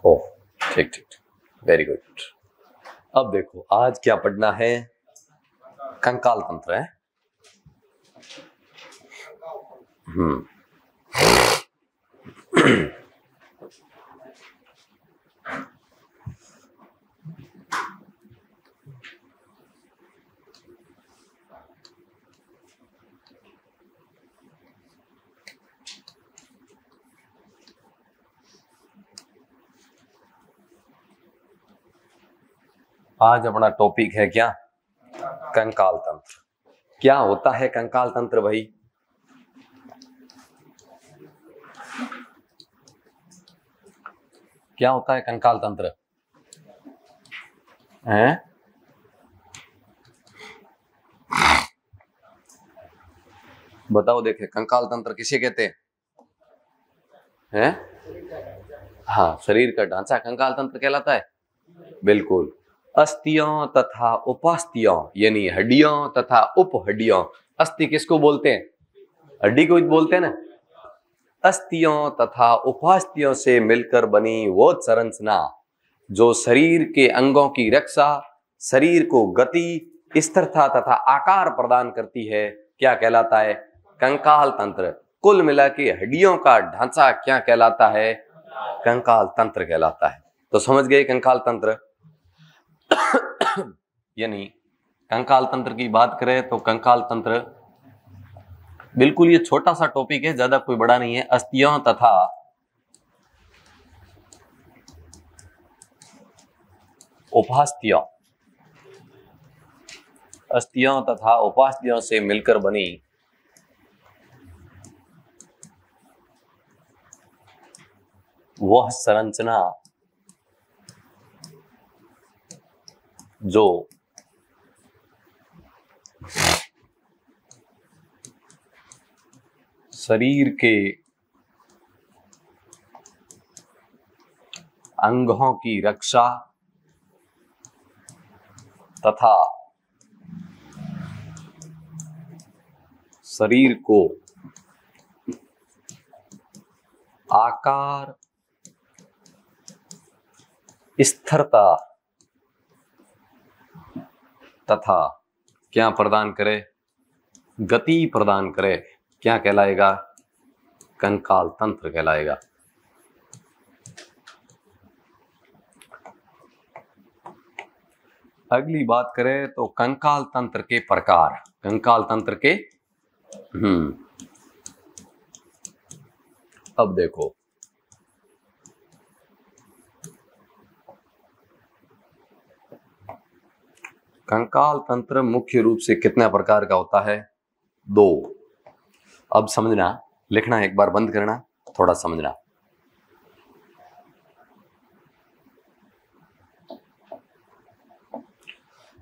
ओह, ठीक ठीक, very good. अब देखो आज क्या पढ़ना है, कंकाल तंत्र है। आज अपना टॉपिक है क्या, कंकाल तंत्र। क्या होता है कंकाल तंत्र भाई? क्या होता है कंकाल तंत्र हैं? बताओ, देखे कंकाल तंत्र किसे कहते हैं? हाँ, शरीर का ढांचा कंकाल तंत्र कहलाता है। बिल्कुल। अस्थियां तथा उपास्थियां यानी हड्डियां तथा उपहड्डियां। अस्थि किसको बोलते हैं? हड्डी को बोलते हैं ना। अस्थियों तथा उपास्थियों से मिलकर बनी वो संरचना जो शरीर के अंगों की रक्षा, शरीर को गति, स्थिरता तथा आकार प्रदान करती है, क्या कहलाता है? कंकाल तंत्र। कुल मिला के हड्डियों का ढांचा क्या कहलाता है? कंकाल तंत्र कहलाता है। तो समझ गए कंकाल तंत्र। यानी कंकाल तंत्र की बात करें तो कंकाल तंत्र बिल्कुल ये छोटा सा टॉपिक है, ज्यादा कोई बड़ा नहीं है। अस्थियों तथा उपास्थियों, अस्थियों तथा उपास्थियों से मिलकर बनी वह संरचना जो शरीर के अंगों की रक्षा तथा शरीर को आकार, स्थिरता तथा क्या प्रदान करे? गति प्रदान करे, क्या कहलाएगा? कंकाल तंत्र कहलाएगा। अगली बात करें तो कंकाल तंत्र के प्रकार। कंकाल तंत्र के अब देखो, कंकाल तंत्र मुख्य रूप से कितने प्रकार का होता है? 2। अब समझना, लिखना एक बार बंद करना, थोड़ा समझना।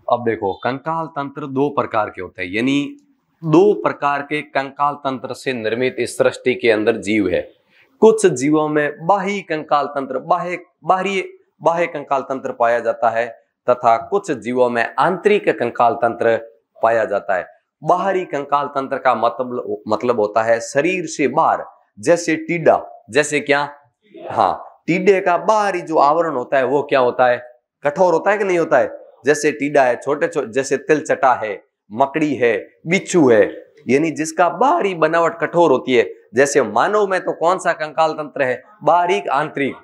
अब देखो कंकाल तंत्र 2 प्रकार के होते हैं, यानी 2 प्रकार के कंकाल तंत्र से निर्मित इस सृष्टि के अंदर जीव है। कुछ जीवों में बाह्य कंकाल तंत्र, बाह्य कंकाल तंत्र पाया जाता है तथा कुछ जीवों में आंतरिक कंकाल तंत्र पाया जाता है। बाहरी कंकाल तंत्र का मतलब होता है शरीर से बाहर, जैसे टीडा, जैसे क्या? हाँ, टीडे का बाहरी जो आवरण होता है वो क्या होता है? कठोर होता है कि नहीं होता है? जैसे टीडा है, छोटे छोटे, जैसे तिलचटा है, मकड़ी है, बिच्छू है, यानी जिसका बाहरी बनावट कठोर होती है। जैसे मानव में तो कौन सा कंकाल तंत्र है? बाहरी, आंतरिक?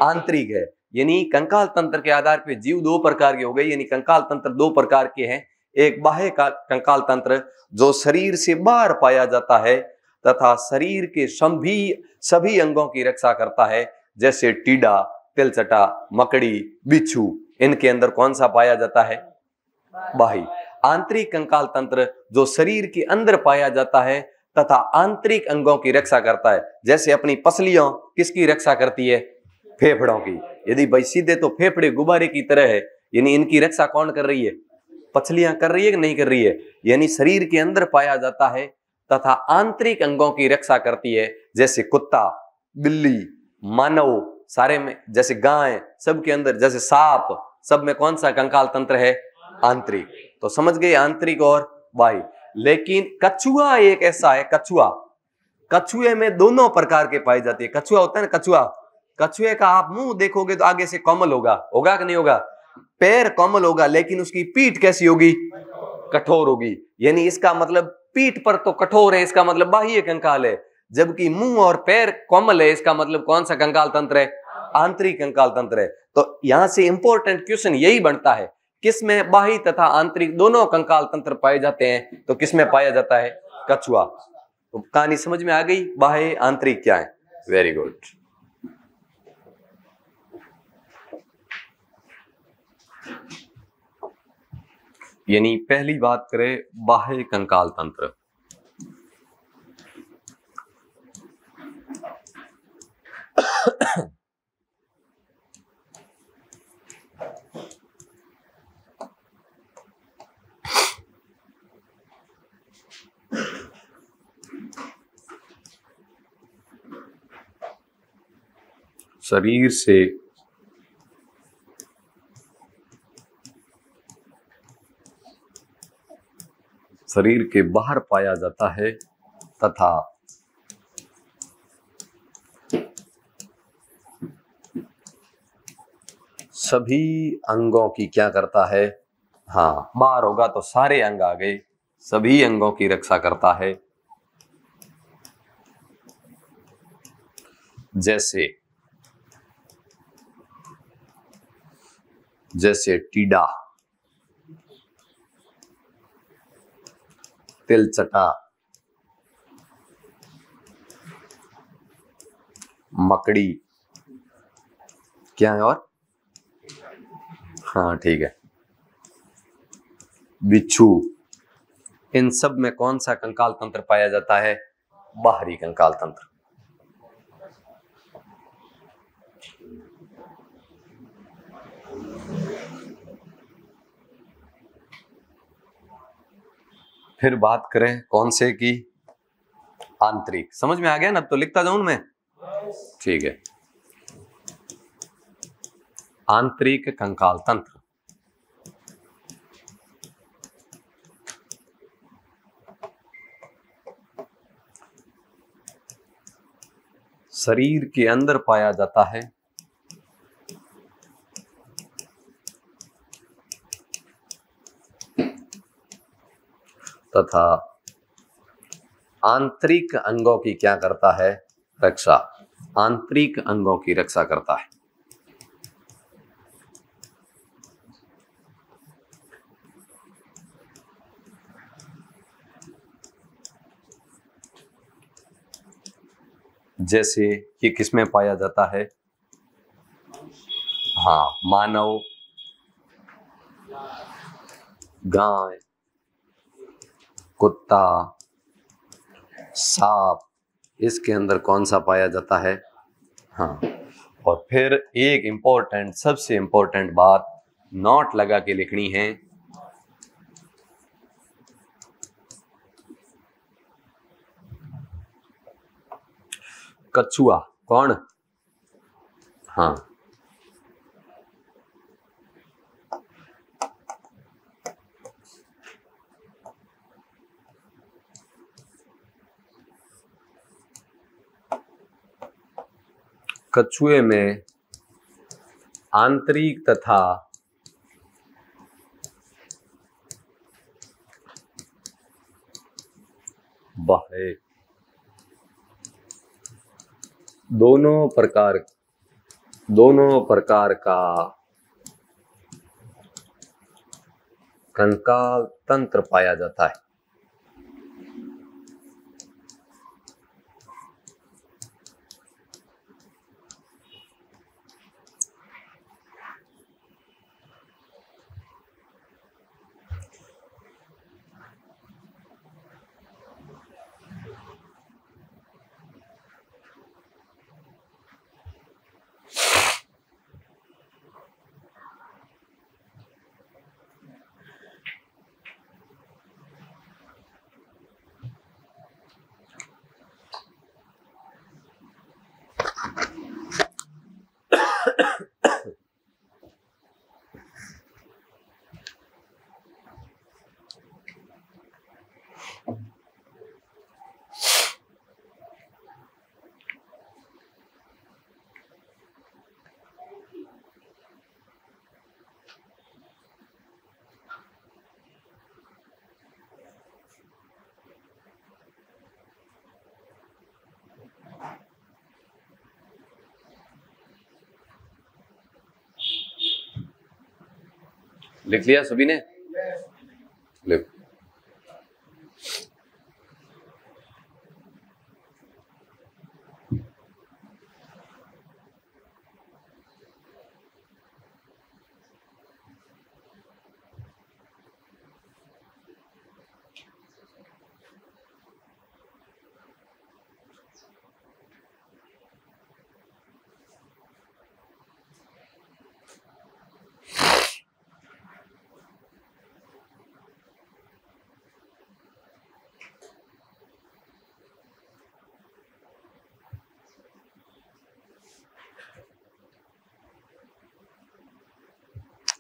आंतरिक है। यानी कंकाल तंत्र के आधार पर जीव 2 प्रकार के हो गए, यानी कंकाल तंत्र 2 प्रकार के हैं। एक बाह्य का कंकाल तंत्र जो शरीर से बाहर पाया जाता है तथा शरीर के सभी अंगों की रक्षा करता है, जैसे टीडा, तिलचटा, मकड़ी, बिच्छू, इनके अंदर कौन सा पाया जाता है? बाह्य। आंतरिक कंकाल तंत्र जो शरीर के अंदर पाया जाता है तथा आंतरिक अंगों की रक्षा करता है, जैसे अपनी पसलियां किसकी रक्षा करती है? फेफड़ों की। यदि भाई सीधे तो फेफड़े गुब्बारे की तरह है, यानी इनकी रक्षा कौन कर रही है? पसलियां कर रही है कि नहीं कर रही है? यानी शरीर के अंदर पाया जाता है तथा आंतरिक अंगों की रक्षा करती है, जैसे कुत्ता, बिल्ली, मानव, सारे में, जैसे गाय, सबके अंदर, जैसे सांप, सब में कौन सा कंकाल तंत्र है? आंतरिक। तो समझ गए आंतरिक और बाह्य। लेकिन कछुआ एक ऐसा है, कछुए में दोनों प्रकार के पाई जाती है। कछुआ होता है ना, कछुए का आप मुंह देखोगे तो आगे से कोमल होगा, होगा कि नहीं होगा? पैर कोमल होगा, लेकिन उसकी पीठ कैसी होगी? कठोर होगी। यानी इसका मतलब पीठ पर तो कठोर है, इसका मतलब बाह्य कंकाल है, जबकि मुंह और पैर कोमल है, इसका मतलब कौन सा कंकाल तंत्र है? आंतरिक कंकाल तंत्र है। तो यहां से इंपॉर्टेंट क्वेश्चन यही बनता है, किसमें बाह्य तथा आंतरिक दोनों कंकाल तंत्र पाए जाते हैं? तो किसमें पाया जाता है? कछुआ। तो कहानी समझ में आ गई, बाह्य आंतरिक क्या है? Very good. यानी पहली बात करें बाह्य कंकाल तंत्र। शरीर से शरीर के बाहर पाया जाता है तथा सभी अंगों की क्या करता है? हाँ, बाहर होगा तो सारे अंग आ गए, सभी अंगों की रक्षा करता है। जैसे जैसे टीडा, तिलचटा, मकड़ी, क्या है और? हाँ ठीक है, बिच्छू। इन सब में कौन सा कंकाल तंत्र पाया जाता है? बाहरी कंकाल तंत्र। फिर बात करें कौन से की? आंतरिक। समझ में आ गया ना? अब तो लिखता जाऊं मैं, ठीक है। आंतरिक कंकाल तंत्र। शरीर के अंदर पाया जाता है तथा आंतरिक अंगों की क्या करता है? रक्षा। आंतरिक अंगों की रक्षा करता है। जैसे ये किसमें पाया जाता है? हाँ, मानव, गाय, कुत्ता, सांप, इसके अंदर कौन सा पाया जाता है? हाँ। और फिर एक इंपॉर्टेंट, सबसे इंपॉर्टेंट बात नोट लगा के लिखनी है। कछुआ कौन? हाँ, कछुए में आंतरिक तथा बाह्य दोनों प्रकार का कंकाल तंत्र पाया जाता है। लिख लिया सभी ने? लिख।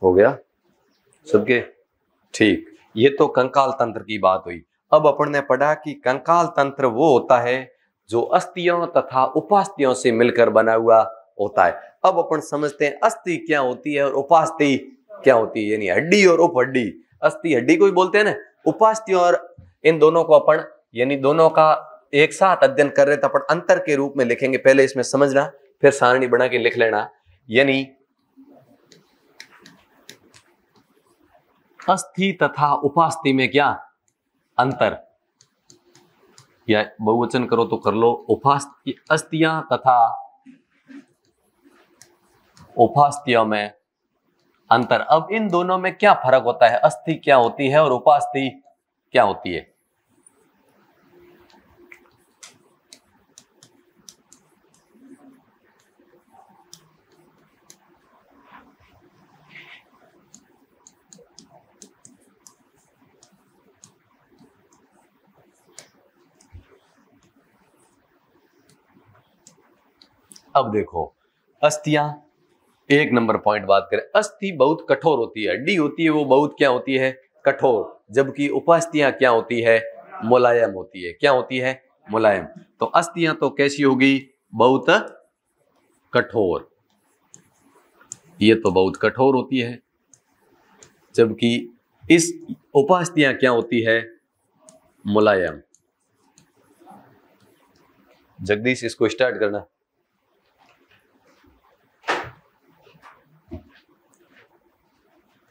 हो गया सबके? ठीक, ये तो कंकाल तंत्र की बात हुई। अब अपन ने पढ़ा कि कंकाल तंत्र वो होता है जो अस्थियों तथा उपास्थियों से मिलकर बना हुआ होता है। अब अपन समझते हैं अस्थि क्या होती है और उपास्थि क्या होती है, यानी हड्डी और उपहड्डी। अस्थि हड्डी को ही बोलते हैं ना, उपास्थि और इन दोनों को अपन यानी दोनों का एक साथ अध्ययन कर रहे थे अपन अंतर के रूप में लिखेंगे। पहले इसमें समझना, फिर सारणी बना के लिख लेना। यानी अस्थि तथा उपास्थि में क्या अंतर, या बहुवचन करो तो कर लो, उपास्थि अस्थियां तथा उपास्थियों में अंतर। अब इन दोनों में क्या फर्क होता है, अस्थि क्या होती है और उपास्थि क्या होती है? अब देखो, अस्थियां, एक नंबर पॉइंट बात करें, अस्थि बहुत कठोर होती है, हड्डी होती है वो बहुत क्या होती है, कठोर। जबकि उपास्थियां क्या होती है, मुलायम होती है। क्या होती है, मुलायम। तो अस्थियां तो कैसी होगी, बहुत कठोर, ये तो बहुत कठोर होती है। जबकि इस उपास्थियां क्या होती है, मुलायम। जगदीश इसको स्टार्ट करना।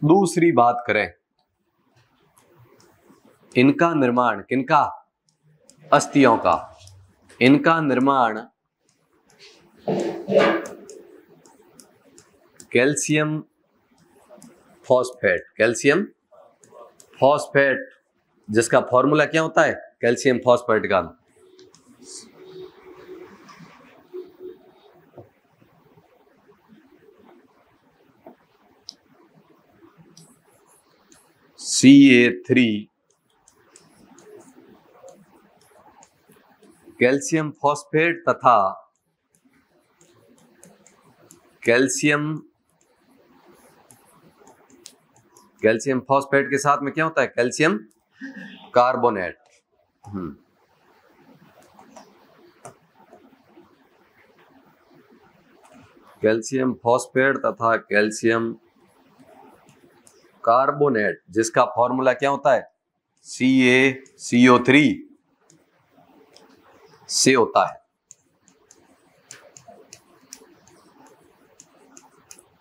दूसरी बात करें, इनका निर्माण, किनका, अस्थियों का, इनका निर्माण कैल्शियम फॉस्फेट, कैल्शियम फॉस्फेट, जिसका फॉर्मूला क्या होता है, कैल्शियम फॉस्फेट का Ca3, कैल्शियम फॉस्फेट तथा कैल्शियम फॉस्फेट के साथ में क्या होता है, कैल्शियम कार्बोनेट। कैल्शियम फॉस्फेट तथा कैल्शियम कार्बोनेट, जिसका फॉर्मूला क्या होता है, CaCO3 से होता है।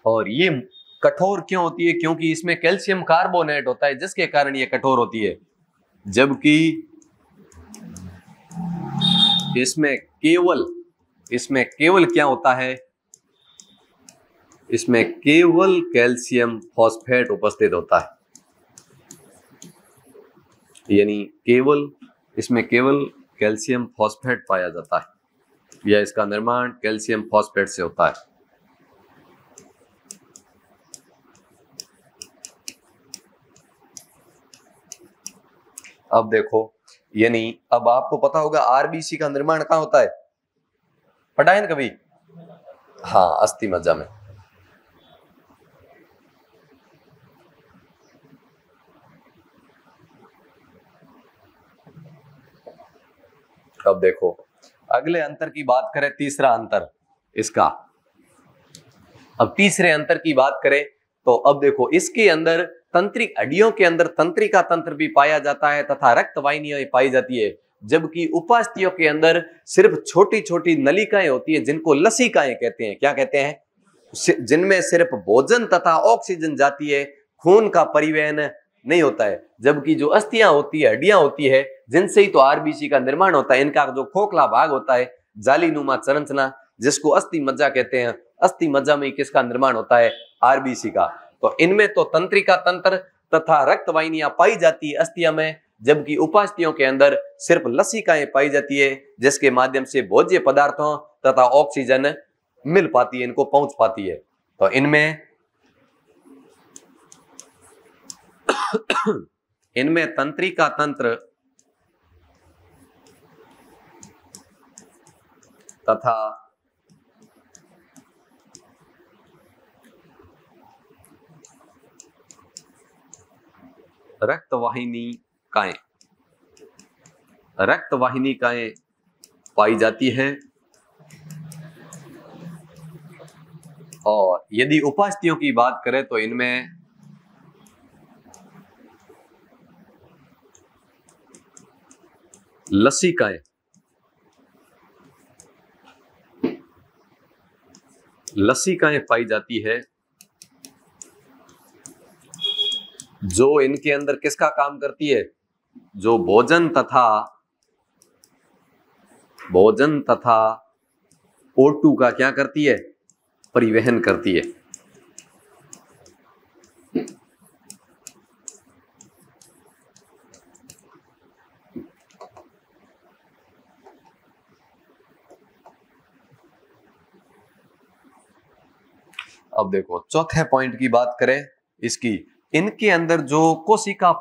और ये कठोर क्यों होती है, क्योंकि इसमें कैल्शियम कार्बोनेट होता है, जिसके कारण ये कठोर होती है। जबकि इसमें केवल क्या होता है, इसमें केवल कैल्शियम फॉस्फेट उपस्थित होता है। यानी इसमें केवल कैल्शियम फॉस्फेट पाया जाता है, या इसका निर्माण कैल्शियम फॉस्फेट से होता है। अब देखो, यानी अब आपको पता होगा आरबीसी का निर्माण कहाँ होता है, पढ़ा है ना कभी? हाँ, अस्थि मज्जा में। अब देखो, अगले अंतर की बात करें, तीसरा अंतर इसका। अब तीसरे अंतर की बात करें तो अब देखो, इसके अंदर तंत्रिक हड्डियों के अंदर तंत्रिका तंत्र भी पाया जाता है तथा रक्त वाहिनियां पाई जाती है। जबकि उपास्थियों के अंदर सिर्फ छोटी छोटी नलिकाएं होती है, जिनको लसिकाएं कहते हैं। क्या कहते हैं, जिनमें सिर्फ भोजन तथा ऑक्सीजन जाती है, खून का परिवहन नहीं होता है, जबकि जो अस्थियां होती है, हड्डियां होती है, जिनसे ही तो आरबीसी का निर्माण होता है, इनका जो खोखला भाग होता है, जालीनुमा संरचना, जिसको अस्थि मज्जा कहते हैं, अस्थि मज्जा में किसका निर्माण होता है? आरबीसी का। तो इनमें तो तंत्रिका तंत्र तथा रक्त वाहिनियां पाई जाती है अस्थियों में, जबकि उपास्थियों के अंदर सिर्फ लसिकाएं पाई जाती है, जिसके माध्यम से भोज्य पदार्थों तथा ऑक्सीजन मिल पाती है, इनको पहुंच पाती है। तो इनमें तंत्रिका तंत्र तथा रक्तवाहिनिकाएं पाई जाती है। और यदि उपास्थियों की बात करें तो इनमें लसिकाएं पाई जाती है, जो इनके अंदर किसका काम करती है? जो भोजन तथा O2 का क्या करती है? परिवहन करती है। अब देखो चौथे पॉइंट की बात करें इसकी, इनके अंदर जो कोशिका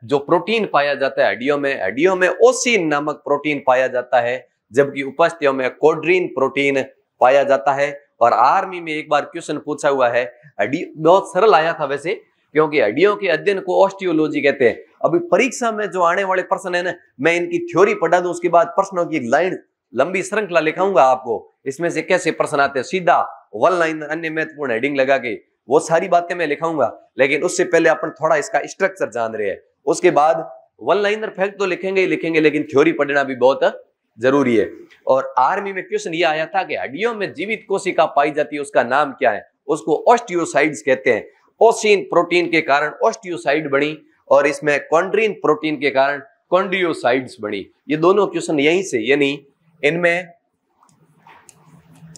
जो प्रोटीन पाया जाता है हड्डियों में ओसिन नामक प्रोटीन पाया जाता है, जबकि उपास्थियों में कोड्रीन प्रोटीन पाया जाता है। और आर्मी में एक बार क्वेश्चन पूछा हुआ है, हड्डी बहुत सरल आया था वैसे, क्योंकि हड्डियों के अध्ययन को ऑस्टियोलॉजी कहते हैं। अभी परीक्षा में जो आने वाले प्रश्न है ना, मैं इनकी थ्योरी पढ़ा दूं, उसके बाद प्रश्नों की एक लाइन लंबी श्रृंखला लिखाऊंगा आपको, इसमें से कैसे प्रश्न आते हैं, सीधा वन लाइन अन्य महत्वपूर्ण हेडिंग लगा के वो सारी बातें मैं लिखाऊंगा। लेकिन उससे पहले अपन थोड़ा इसका स्ट्रक्चर जान रहे हैं, उसके बाद वन लाइनर फैक्ट तो लिखेंगे ही लिखेंगे, लेकिन थ्योरी पढ़ना भी बहुत जरूरी है। और आर्मी में क्वेश्चन ये आया था कि हड्डियों में जीवित कोशिका पाई जाती है, उसका नाम क्या है? उसको ऑस्टियोसाइड्स कहते हैं। ओसिन प्रोटीन के कारण ऑस्टियोसाइड बनी और इसमें कॉन्ड्रीन प्रोटीन के कारण कॉन्ड्रियोसाइड्स बनी। ये दोनों क्वेश्चन यहीं से, यानी इनमें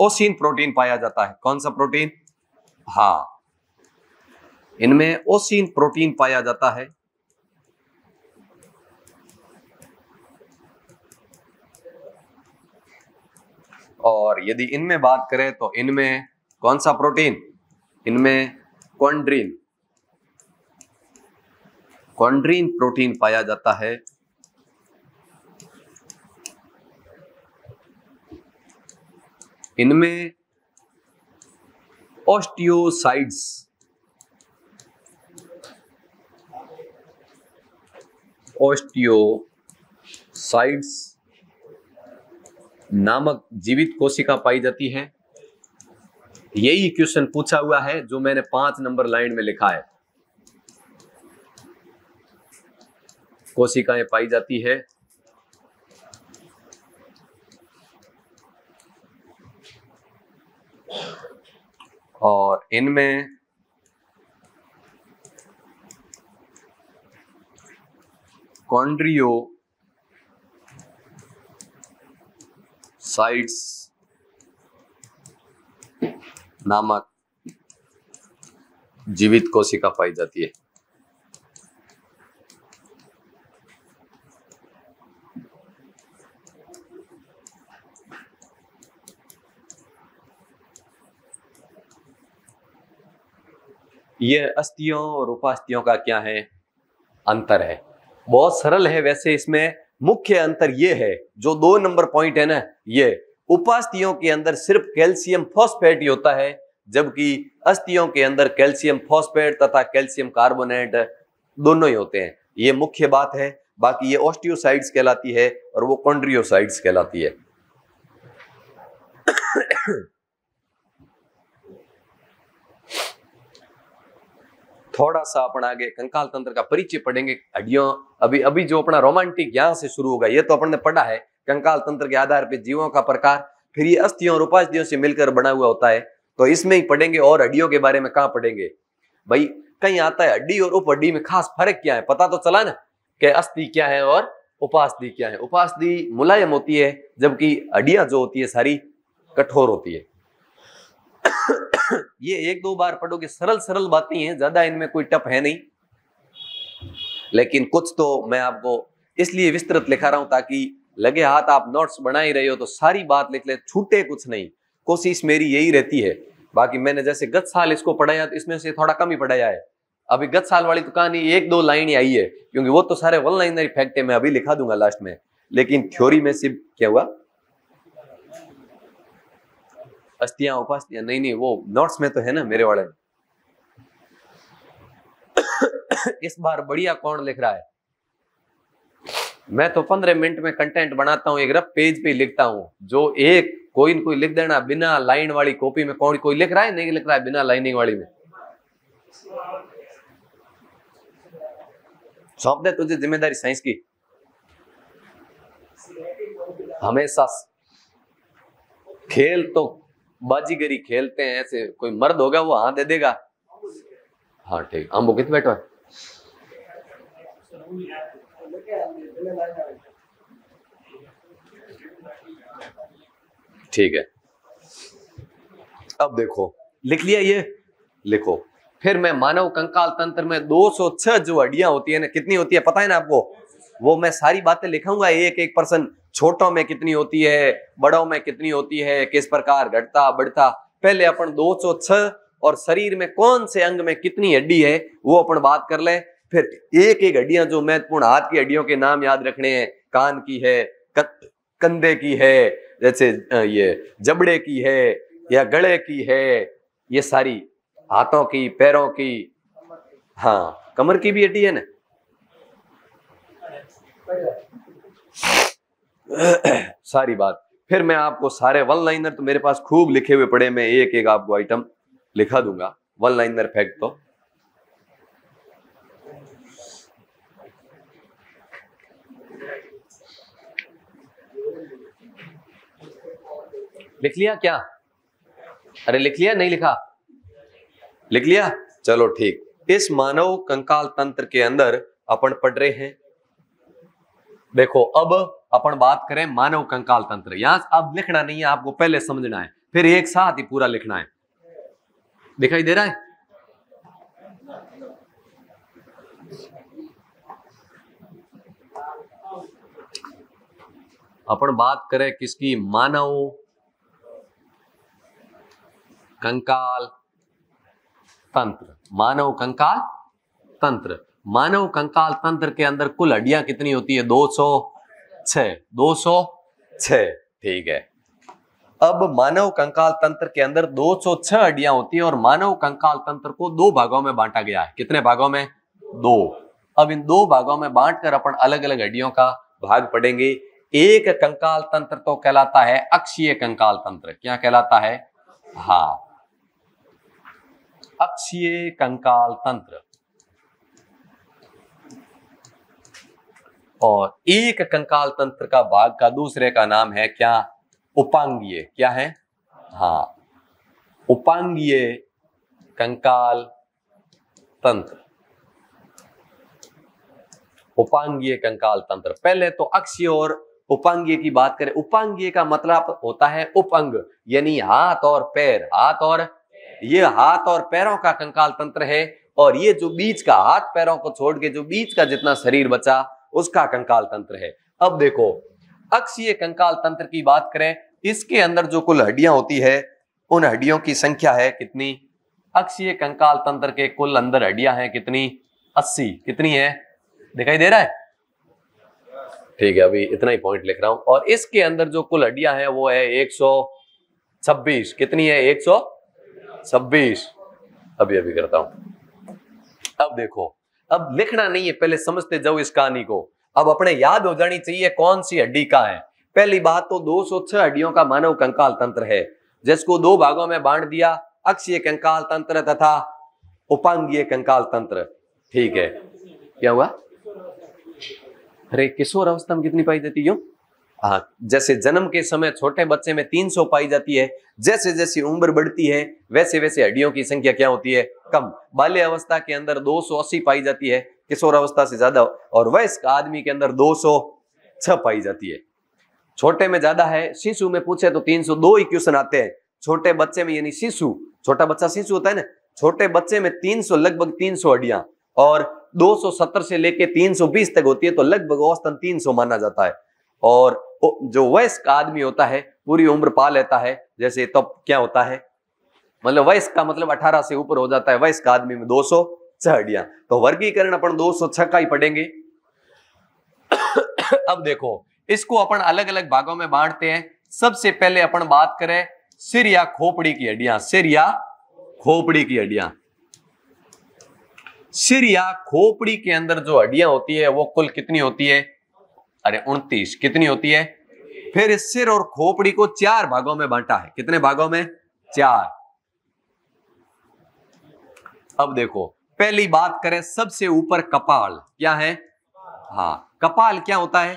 ओसिन प्रोटीन पाया जाता है। कौन सा प्रोटीन? हाँ, इनमें ओसिन प्रोटीन पाया जाता है। और यदि इनमें बात करें तो इनमें कौन सा प्रोटीन? इनमें कॉन्ड्रीन प्रोटीन पाया जाता है। इनमें ऑस्टियोसाइड्स नामक जीवित कोशिका पाई जाती है। यही क्वेश्चन पूछा हुआ है जो मैंने 5 नंबर लाइन में लिखा है। कोशिकाएं पाई जाती है और इनमें कॉन्ड्रियोसाइट्स नामक जीवित कोशिका पाई जाती है। यह अस्थियों और उपास्थियों का क्या है? अंतर है। बहुत सरल है वैसे, इसमें मुख्य अंतर यह है, जो 2 नंबर पॉइंट है ना, ये उपास्थियों के अंदर सिर्फ कैल्शियम फॉस्फेट ही होता है, जबकि अस्थियों के अंदर कैल्शियम फॉस्फेट तथा कैल्शियम कार्बोनेट दोनों ही होते हैं। ये मुख्य बात है। बाकी ये ऑस्टियोसाइड्स कहलाती है और वो कॉन्ड्रियोसाइड्स कहलाती है। थोड़ा सा अपन आगे कंकाल तंत्र का परिचय पढ़ेंगे। हड्डियों अभी जो अपना रोमांटिक यहां से शुरू होगा, ये तो अपन ने पढ़ा है कंकाल तंत्र के आधार पे जीवों का प्रकार, फिर ये अस्थियों और उपास्थियों से मिलकर बना हुआ होता है, तो इसमें ही पढ़ेंगे। और हड्डियों के बारे में कहां पढ़ेंगे भाई? कहीं आता है हड्डी और उप हड्डी में खास फर्क क्या है, पता तो चला ना कि अस्थि क्या है और उपास्थि क्या है। उपास्थि मुलायम होती है जबकि हड्डियां जो होती है सारी कठोर होती है। ये एक दो बार पढ़ोगे, सरल सरल बातें हैं, ज्यादा इनमें कोई टफ है नहीं, लेकिन कुछ तो मैं आपको इसलिए विस्तृत लिखा रहा हूं ताकि लगे हाथ आप नोट्स बना ही रहे हो तो सारी बात लिख ले, छूटे कुछ नहीं। कोशिश मेरी यही रहती है। बाकी मैंने जैसे गत साल इसको पढ़ाया तो इसमें से थोड़ा कम ही पढ़ाया है। अभी गत साल वाली तो कहानी एक दो लाइन ही आई है, क्योंकि वो तो सारे वन लाइनर फैक्ट है, मैं अभी लिखा दूंगा लास्ट में। लेकिन थ्योरी में सिर्फ क्या हुआ, अस्थियां उपास्थियां नहीं, वो नोट्स में तो है ना मेरे वाले। इस बार बढ़िया कौन लिख रहा है? मैं तो 15 मिनट में कंटेंट बनाता हूं, एक रफ पेज पे लिखता हूं, जो एक कोई न कोई लिख देना बिना लाइन वाली कॉपी में। कौन कोई लिख रहा है? नहीं लिख रहा है बिना लाइनिंग वाली में। सौंप दे तुझे जिम्मेदारी साइंस की। हमेशा खेल तो बाजीगरी खेलते हैं, ऐसे कोई मर्द होगा वो हाँ दे देगा। हाँ ठीक, अम्बो कितने बैठो है? ठीक है, अब देखो लिख लिया ये, लिखो। फिर मैं मानव कंकाल तंत्र में 206 जो हड्डियां होती है ना, कितनी होती है पता है ना आपको? वो मैं सारी बातें लिखाऊंगा एक एक परसेंट। छोटों में कितनी होती है, बड़ों में कितनी होती है, किस प्रकार घटता बढ़ता। पहले अपन 206 और शरीर में कौन से अंग में कितनी हड्डी है वो अपन बात कर ले। फिर एक एक हड्डियां जो महत्वपूर्ण, हाथ की हड्डियों के नाम याद रखने हैं, कान की है, कंधे की है, जैसे ये जबड़े की है या गले की है, ये सारी हाथों की, पैरों की, हाँ कमर की भी हड्डी है ना। सारी बात। फिर मैं आपको सारे वन लाइनर तो मेरे पास खूब लिखे हुए पड़े, मैं एक एक आपको आइटम लिखा दूंगा, वन लाइनर फैक्ट तो। लिख लिया क्या? अरे लिख लिया, नहीं लिखा? लिख लिया, चलो ठीक। इस मानव कंकाल तंत्र के अंदर अपन पढ़ रहे हैं, देखो अब अपन बात करें मानव कंकाल तंत्र। यहां अब लिखना नहीं है, आपको पहले समझना है, फिर एक साथ ही पूरा लिखना है। दिखाई दे रहा है? अपन बात करें किसकी? मानव कंकाल तंत्र। मानव कंकाल तंत्र, मानव कंकाल तंत्र के अंदर कुल हड्डियां कितनी होती है? 206। 206, ठीक है। अब मानव कंकाल तंत्र के अंदर 206 हड्डियां होती है और मानव कंकाल तंत्र को दो भागों में बांटा गया है। कितने भागों में? दो। अब इन दो भागों में बांटकर अपन अलग अलग हड्डियों का भाग पढ़ेंगे। एक कंकाल तंत्र तो कहलाता है अक्षीय कंकाल तंत्र। क्या कहलाता है? हाँ, अक्षीय कंकाल तंत्र। और एक कंकाल तंत्र का भाग का दूसरे का नाम है क्या? उपांगीय। क्या है? हाँ, उपांगीय कंकाल तंत्र। उपांगीय कंकाल तंत्र। पहले तो अक्षीय और उपांगीय की बात करें। उपांगीय का मतलब होता है उपअंग, यानी हाथ और पैर। हाथ और, ये हाथ और पैरों का कंकाल तंत्र है, और ये जो बीच का, हाथ पैरों को छोड़ के जो बीच का जितना शरीर बचा उसका कंकाल तंत्र है। अब देखो अक्षीय कंकाल तंत्र की बात करें, इसके अंदर जो कुल हड्डियां होती है उन हड्डियों की संख्या है कितनी? अक्षीय कंकाल तंत्र के कुल अंदर हड्डियां हैं कितनी? 80। कितनी है? दिखाई दे रहा है? ठीक है, अभी इतना ही पॉइंट लिख रहा हूं। और इसके अंदर जो कुल हड्डियां हैं वो है 126। कितनी है? 126। अभी करता हूं। अब देखो, अब लिखना नहीं है, पहले समझते जाओ इस कहानी को। अब अपने याद हो जानी चाहिए कौन सी हड्डी का है। पहली बात तो 206 हड्डियों का मानव कंकाल तंत्र है, जिसको दो भागों में बांट दिया, अक्षीय कंकाल तंत्र तथा उपांगीय कंकाल तंत्र। ठीक है, क्या हुआ? अरे किशोर अवस्था में कितनी पाई देती? क्यों? हाँ, जैसे जन्म के समय छोटे बच्चे में 300 पाई जाती है, जैसे जैसे उम्र बढ़ती है वैसे वैसे हड्डियों की संख्या क्या होती है, कम। बाल्य अवस्था के अंदर 280 पाई जाती है, किशोर अवस्था से ज्यादा, और वयस्क आदमी के अंदर 206 पाई जाती है। छोटे में ज्यादा है, शिशु में पूछे तो 302 ही क्वेश्चन आते हैं। छोटे बच्चे में यानी शिशु, छोटा बच्चा शिशु होता है ना, छोटे बच्चे में 300 लगभग 300 हड्डियां, और 270 से लेके 320 तक होती है, तो लगभग औसतन 300 माना जाता है। और जो वयस्क आदमी होता है पूरी उम्र पा लेता है, जैसे तब क्या होता है, मतलब वयस्क का मतलब 18 से ऊपर हो जाता है, वयस्क आदमी में 206 हड्डियां। तो वर्गीकरण अपन 206 का ही पढ़ेंगे। अब देखो, इसको अपन अलग अलग भागों में बांटते हैं। सबसे पहले अपन बात करें सिर या खोपड़ी की हड्डियां, सिर या खोपड़ी की हड्डियां। सिर या खोपड़ी के अंदर जो हड्डियां होती है वो कुल कितनी होती है, अरे 29। कितनी होती है? फिर इस सिर और खोपड़ी को 4 भागों में बांटा है। कितने भागों में? 4। अब देखो, पहली बात करें सबसे ऊपर कपाल, क्या है? हाँ, कपाल क्या होता है?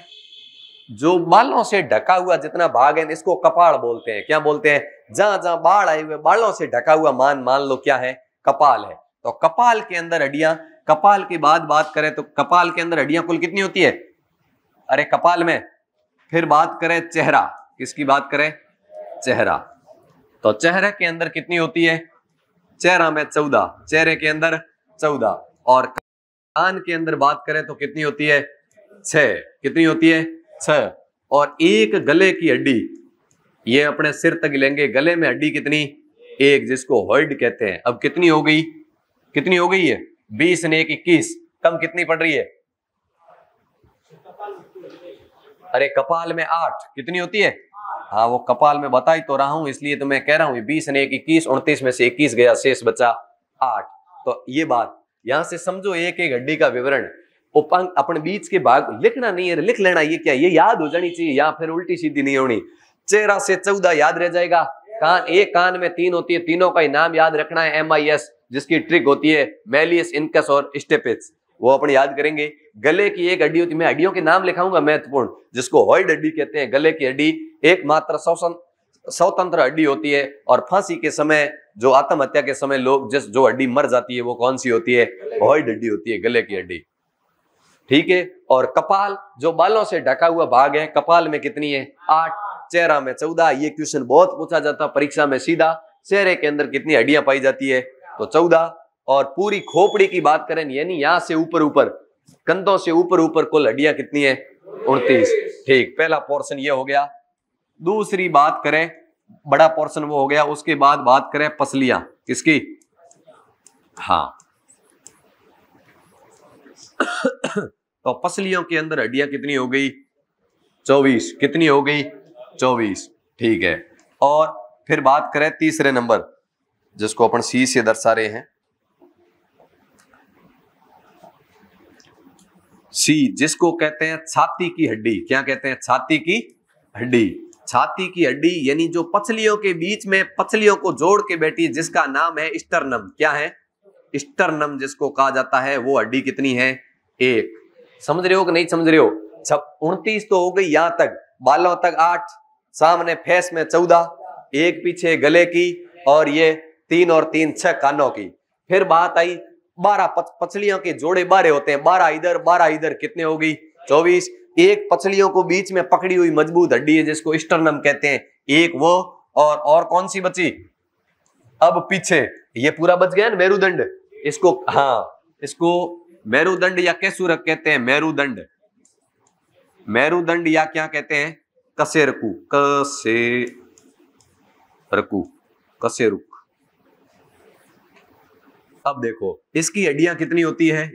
जो बालों से ढका हुआ जितना भाग है इसको कपाल बोलते हैं। क्या बोलते हैं? जहां जहां बाल आए हुए बालों से ढका हुआ मान लो क्या है, कपाल है। तो कपाल के अंदर हड्डियां, कपाल की बात करें तो कपाल के अंदर हड्डियां कुल कितनी होती है, अरे कपाल में। फिर बात करें चेहरा, किसकी बात करें? चेहरा। तो चेहरे के अंदर कितनी होती है? चेहरा में 14, चेहरे के अंदर 14। और कान के अंदर बात करें तो कितनी होती है? 6। कितनी होती है? 6। और एक गले की हड्डी, ये अपने सिर तक लेंगे, गले में हड्डी कितनी? एक, जिसको हॉइड कहते हैं। अब कितनी हो गई? कितनी हो गई है? 20 ने 1 21। कम कितनी पड़ रही है? अरे कपाल में 8। कितनी होती है? हाँ, वो कपाल में बता ही तो रहा हूं, इसलिए तो मैं कह रहा हूं 20 ने 1 21, 29 में से 21 गया, शेष बचा 8। तो ये बात यहां से समझो, एक एक हड्डी का विवरण। अपन बीच के भाग लिखना नहीं है, लिख लेना, ये क्या, ये याद हो जानी चाहिए, या फिर उल्टी सीधी नहीं होनी। चेहरा से 14 याद रह जाएगा। कान, एक कान में 3 होती है, तीनों का ही नाम याद रखना है, MIS, जिसकी ट्रिक होती है मैलियस, इनकस और स्टेपिस, वो अपन याद करेंगे। गले की एक हड्डी होती है, मैं हड्डियों के नाम लिखाऊंगा महत्वपूर्ण, जिसको हॉइड हड्डी कहते हैं। गले की हड्डी एकमात्र स्वतंत्र हड्डी होती है, और फांसी के समय, जो आत्महत्या के समय लोग जो हड्डी मर जाती है वो कौन सी होती है? हॉइड हड्डी होती है, गले की हड्डी। ठीक है। और कपाल, जो बालों से ढका हुआ भाग है, कपाल में कितनी है? 8। चेहरा में 14। ये क्वेश्चन बहुत पूछा जाता है परीक्षा में सीधा, चेहरे के अंदर कितनी हड्डियां पाई जाती है? तो 14। और पूरी खोपड़ी की बात करें, यानी यहां से ऊपर कंधों से ऊपर कुल हड्डियां कितनी है? 29। ठीक, पहला पोर्शन ये हो गया। दूसरी बात करें, बड़ा पोर्शन वो हो गया। उसके बाद बात करें पसलियां, किसकी? हाँ तो पसलियों के अंदर हड्डियां कितनी हो गई? 24। कितनी हो गई? 24। ठीक है। और फिर बात करें तीसरे नंबर, जिसको अपन C से दर्शा रहे हैं, C, जिसको कहते हैं छाती की हड्डी। क्या कहते हैं? छाती की हड्डी। छाती की हड्डी यानी जो पसलियों के बीच में पसलियों को जोड़ के बैठी है, जिसका नाम है स्टर्नम। क्या है? स्टर्नम जिसको कहा जाता है, वो हड्डी कितनी है? 1। समझ रहे हो कि नहीं समझ रहे हो? 29 तो हो गई यहां तक, बालों तक 8, सामने फेस में 14, एक पीछे गले की, और ये 3 और 3 6 कानों की। फिर बात आई 12 पसलियों के जोड़े 12 होते हैं, 12 इधर 12 इधर, कितने हो गई? 24। एक पसलियों को बीच में पकड़ी हुई मजबूत हड्डी है, जिसको स्टर्नम कहते हैं, एक वो। और कौन सी बची? अब पीछे ये पूरा बच गया ना, मेरुदंड। इसको, हाँ, इसको मेरुदंड या केसुरक कहते हैं। मेरुदंड, मेरुदंड या क्या कहते हैं? कशेरुक, कशेरुक। अब देखो, इसकी हड्डियां कितनी होती है?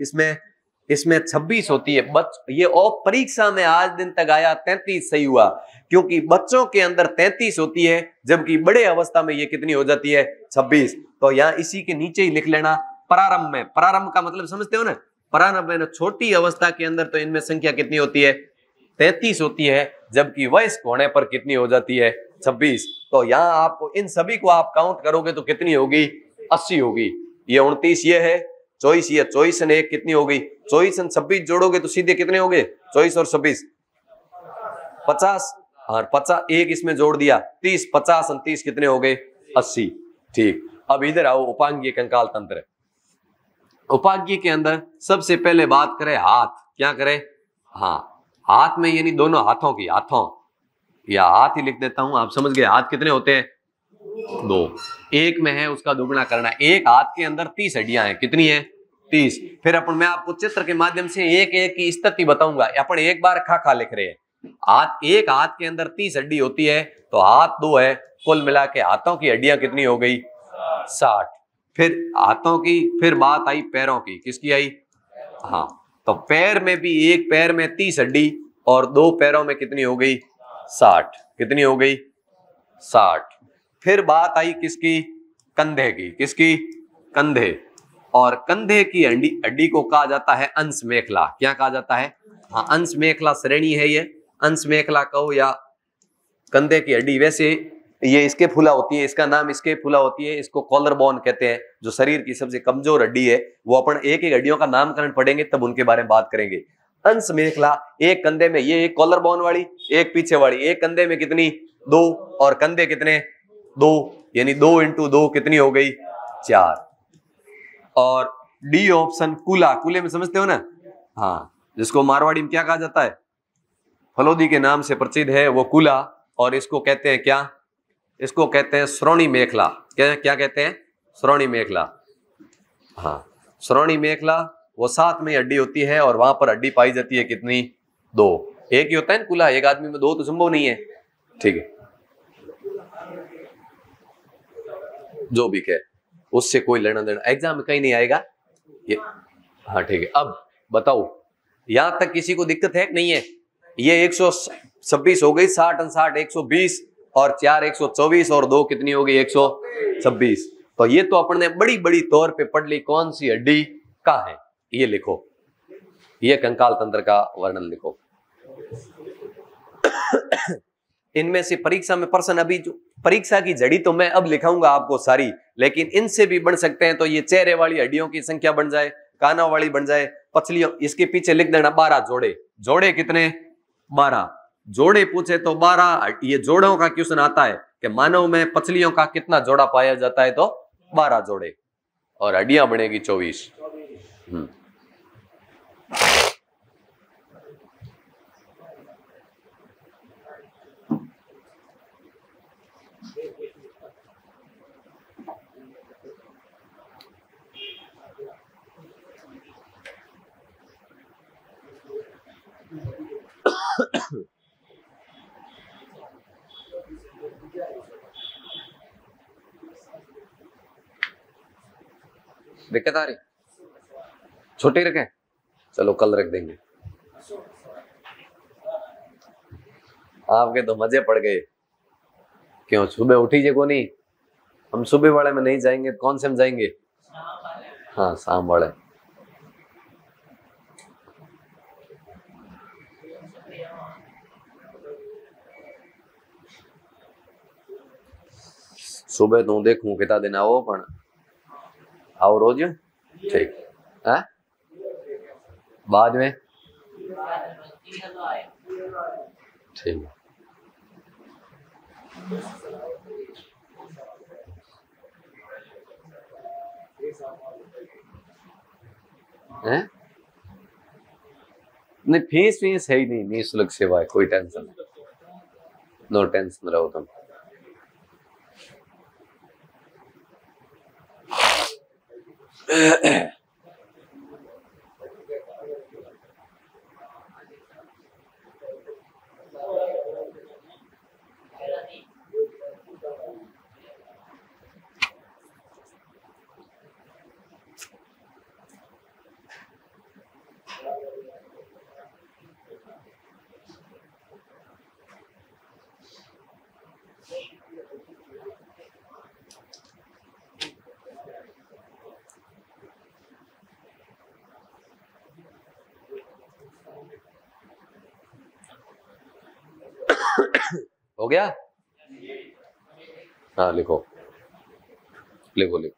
इसमें 26 होती है। ये और परीक्षा में आज दिन तक आया 33 सही हुआ, क्योंकि बच्चों के अंदर 33 होती है, जबकि बड़े अवस्था में ये कितनी हो जाती है? 26। तो यहाँ इसी के नीचे ही लिख लेना, प्रारंभ में। प्रारंभ का मतलब समझते हो ना? प्रारंभ में छोटी अवस्था के अंदर तो इनमें संख्या कितनी होती है? 33 होती है, जबकि वयस्क होने पर कितनी हो जाती है? 26। तो यहाँ आपको इन सभी को आप काउंट करोगे तो कितनी होगी? 80 होगी। ये 29 ये है, 24 ये, 24 ने 1 कितनी हो गई? 24 और 26 जोड़ोगे तो सीधे कितने हो गए? 24 और 26, 50 और 50 एक इसमें जोड़ दिया 30, 50 और 30 कितने हो गए 80। ठीक, अब इधर आओ उपांगीय कंकाल तंत्र। उपांगीय के अंदर सबसे पहले बात करें हाथ, क्या करें, हाँ हाथ में यानी दोनों हाथों की, हाथों या हाथ ही लिख देता हूं, आप समझ गए। हाथ कितने होते हैं, 2, एक में है उसका दुगना करना। एक हाथ के अंदर 30 हड्डियां हैं, कितनी है 30। फिर अपन मैं आपको चित्र के माध्यम से एक एक की स्थिति बताऊंगा, अपन एक बार खा खा लिख रहे हैं। हाथ, एक हाथ के अंदर 30 हड्डी होती है तो हाथ 2 है, कुल मिला के हाथों की हड्डियां कितनी हो गई 60। फिर हाथों की, फिर बात आई पैरों की, किसकी आई, हाँ तो पैर में भी एक पैर में 30 हड्डी और 2 पैरों में कितनी हो गई 60, कितनी हो गई 60। फिर बात आई किसकी, कंधे की, किसकी, कंधे। और कंधे की हड्डी, हड्डी को कहा जाता है अंश मेखला, क्या कहा जाता है, हाँ अंश मेखला श्रेणी है ये, अंश मेखला कहो या कंधे की हड्डी। वैसे ये इसके फुला होती है, इसका नाम इसके फुला होती है, इसको कॉलर बोन कहते हैं, जो शरीर की सबसे कमजोर हड्डी है। वो अपन एक एक हड्डियों का नामकरण पढ़ेंगे तब उनके बारे में बात करेंगे। अंश मेखला, एक कंधे में, ये एक कॉलर बोन वाली, एक पीछे वाली, एक कंधे में कितनी 2 और कंधे कितने 2, यानी 2 × 2 कितनी हो गई 4। और डी ऑप्शन कूला, कूले में समझते हो ना, हाँ जिसको मारवाड़ी में क्या कहा जाता है, फलोदी के नाम से प्रसिद्ध है वो कूला। और इसको कहते हैं क्या, इसको कहते हैं श्रोणी मेखला, क्या क्या कहते हैं, श्रोणी मेखला। हाँ श्रोणी मेखला वो 7 में हड्डी होती है और वहां पर हड्डी पाई जाती है कितनी 2, एक ही होता है ना कूला, एक आदमी में 2 तो संभव नहीं है। ठीक है, जो भी कहे उससे कोई लेना देना एग्जाम में कहीं नहीं आएगा ये। हाँ ठीक है, अब बताओ यहां तक किसी को दिक्कत है कि नहीं है। ये 126 हो गई, 60 और 60 120 और 4 124 और 2 कितनी हो गई 126। तो ये तो अपन ने बड़ी बड़ी तौर पे पढ़ ली, कौन सी हड्डी का है, ये लिखो, ये कंकाल तंत्र का वर्णन लिखो। इनमें से परीक्षा में प्रश्न, अभी जो परीक्षा की जड़ी तो मैं अब लिखाऊंगा आपको सारी, लेकिन इनसे भी बन सकते हैं। तो ये चेहरे वाली हड्डियों की संख्या बन जाए, कानों वाली बन जाए, पछलियों, इसके पीछे लिख देना 12 जोड़े, जोड़े कितने 12 जोड़े पूछे तो 12। ये जोड़ों का क्वेश्चन आता है कि मानव में पछलियों का कितना जोड़ा पाया जाता है, तो 12 जोड़े, और हड्डियां बनेगी 24। दिक्कत आ रही, छोटी रखें, चलो कल रख देंगे। आपके तो मजे पड़ गए, क्यों सुबह उठी को नहीं, हम सुबह वाले में नहीं जाएंगे, कौन से में जाएंगे, हाँ शाम वाले। सुबह तो देखूं कितना दिन आओ, पण आओ रोज, ठीक है, बाद में ठीक है। नहीं फीस फीस है ही नहीं, निःशुल्क सेवा है, कोई टेंशन नहीं, नो टेंशन रहो तुम। हो गया, हाँ लिखो लिखो लिखो।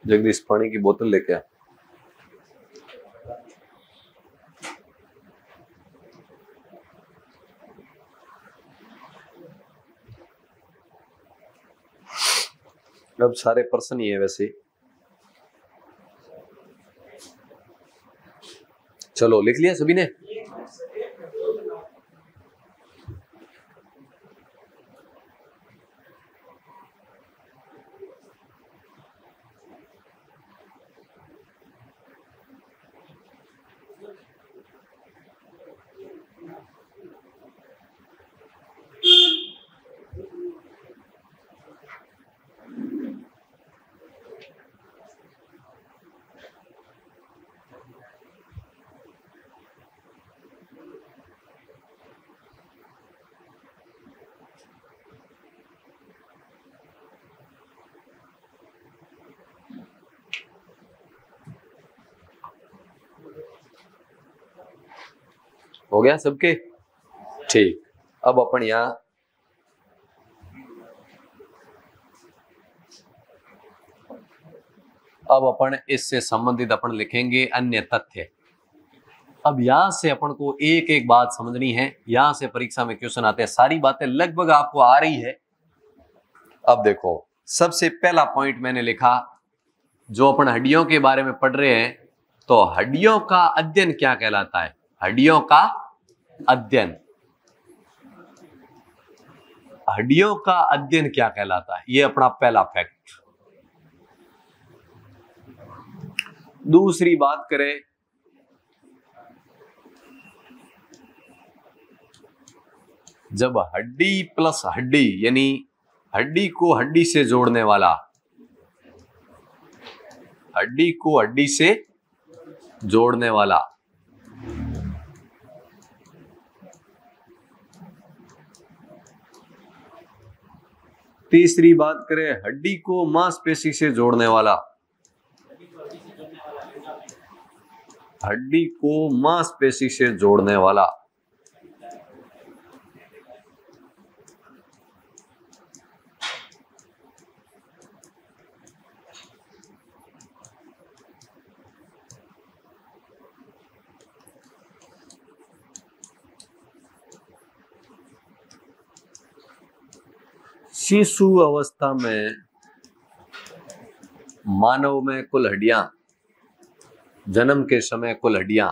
जगदीश पानी की बोतल लेके आ। अब सारे पर्सन ही है वैसे। चलो लिख लिया सभी ने। हो गया सबके? ठीक। अब अपन यहां इससे संबंधित अपन लिखेंगे अन्य तथ्य। अब यहां से अपन को एक एक बात समझनी है। यहां से परीक्षा में क्वेश्चन आते हैं, सारी बातें लगभग आपको आ रही है। अब देखो, सबसे पहला पॉइंट मैंने लिखा, जो अपन हड्डियों के बारे में पढ़ रहे हैं, तो हड्डियों का अध्ययन क्या कहलाता है? हड्डियों का अध्ययन, हड्डियों का अध्ययन क्या कहलाता है? ये अपना पहला फैक्ट। दूसरी बात करें, जब हड्डी प्लस हड्डी, यानी हड्डी को हड्डी से जोड़ने वाला, हड्डी को हड्डी से जोड़ने वाला, तीसरी बात करें हड्डी को मांसपेशी से जोड़ने वाला, हड्डी को मांसपेशी से जोड़ने वाला, शिशु अवस्था में मानव में कुल हड्डियां, जन्म के समय कुल हड्डियां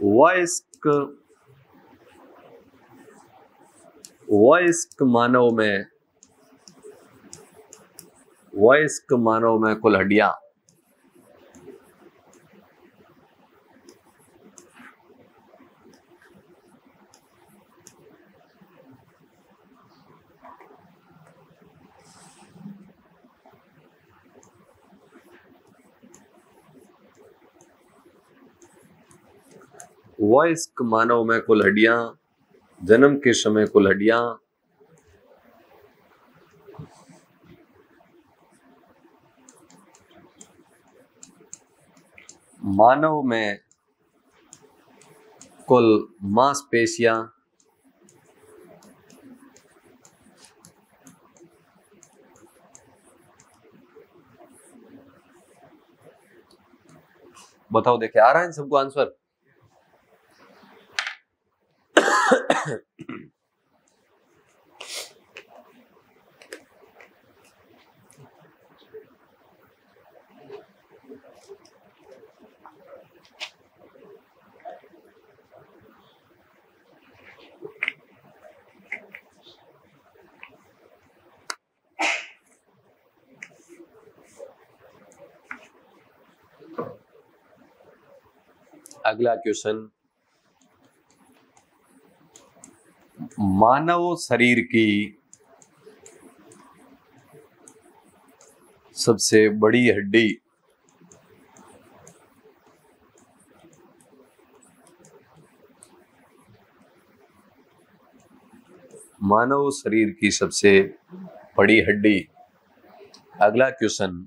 वयस्क मानव में कुल हड्डियां वयस्क मानव में कुल हड्डियां, जन्म के समय कुल हड्डियां मानव में कुल मांसपेशियां बताओ, देखे आ रहा है सबको आंसर? अगला क्वेश्चन, मानव शरीर की सबसे बड़ी हड्डी मानव शरीर की सबसे बड़ी हड्डी। अगला क्वेश्चन,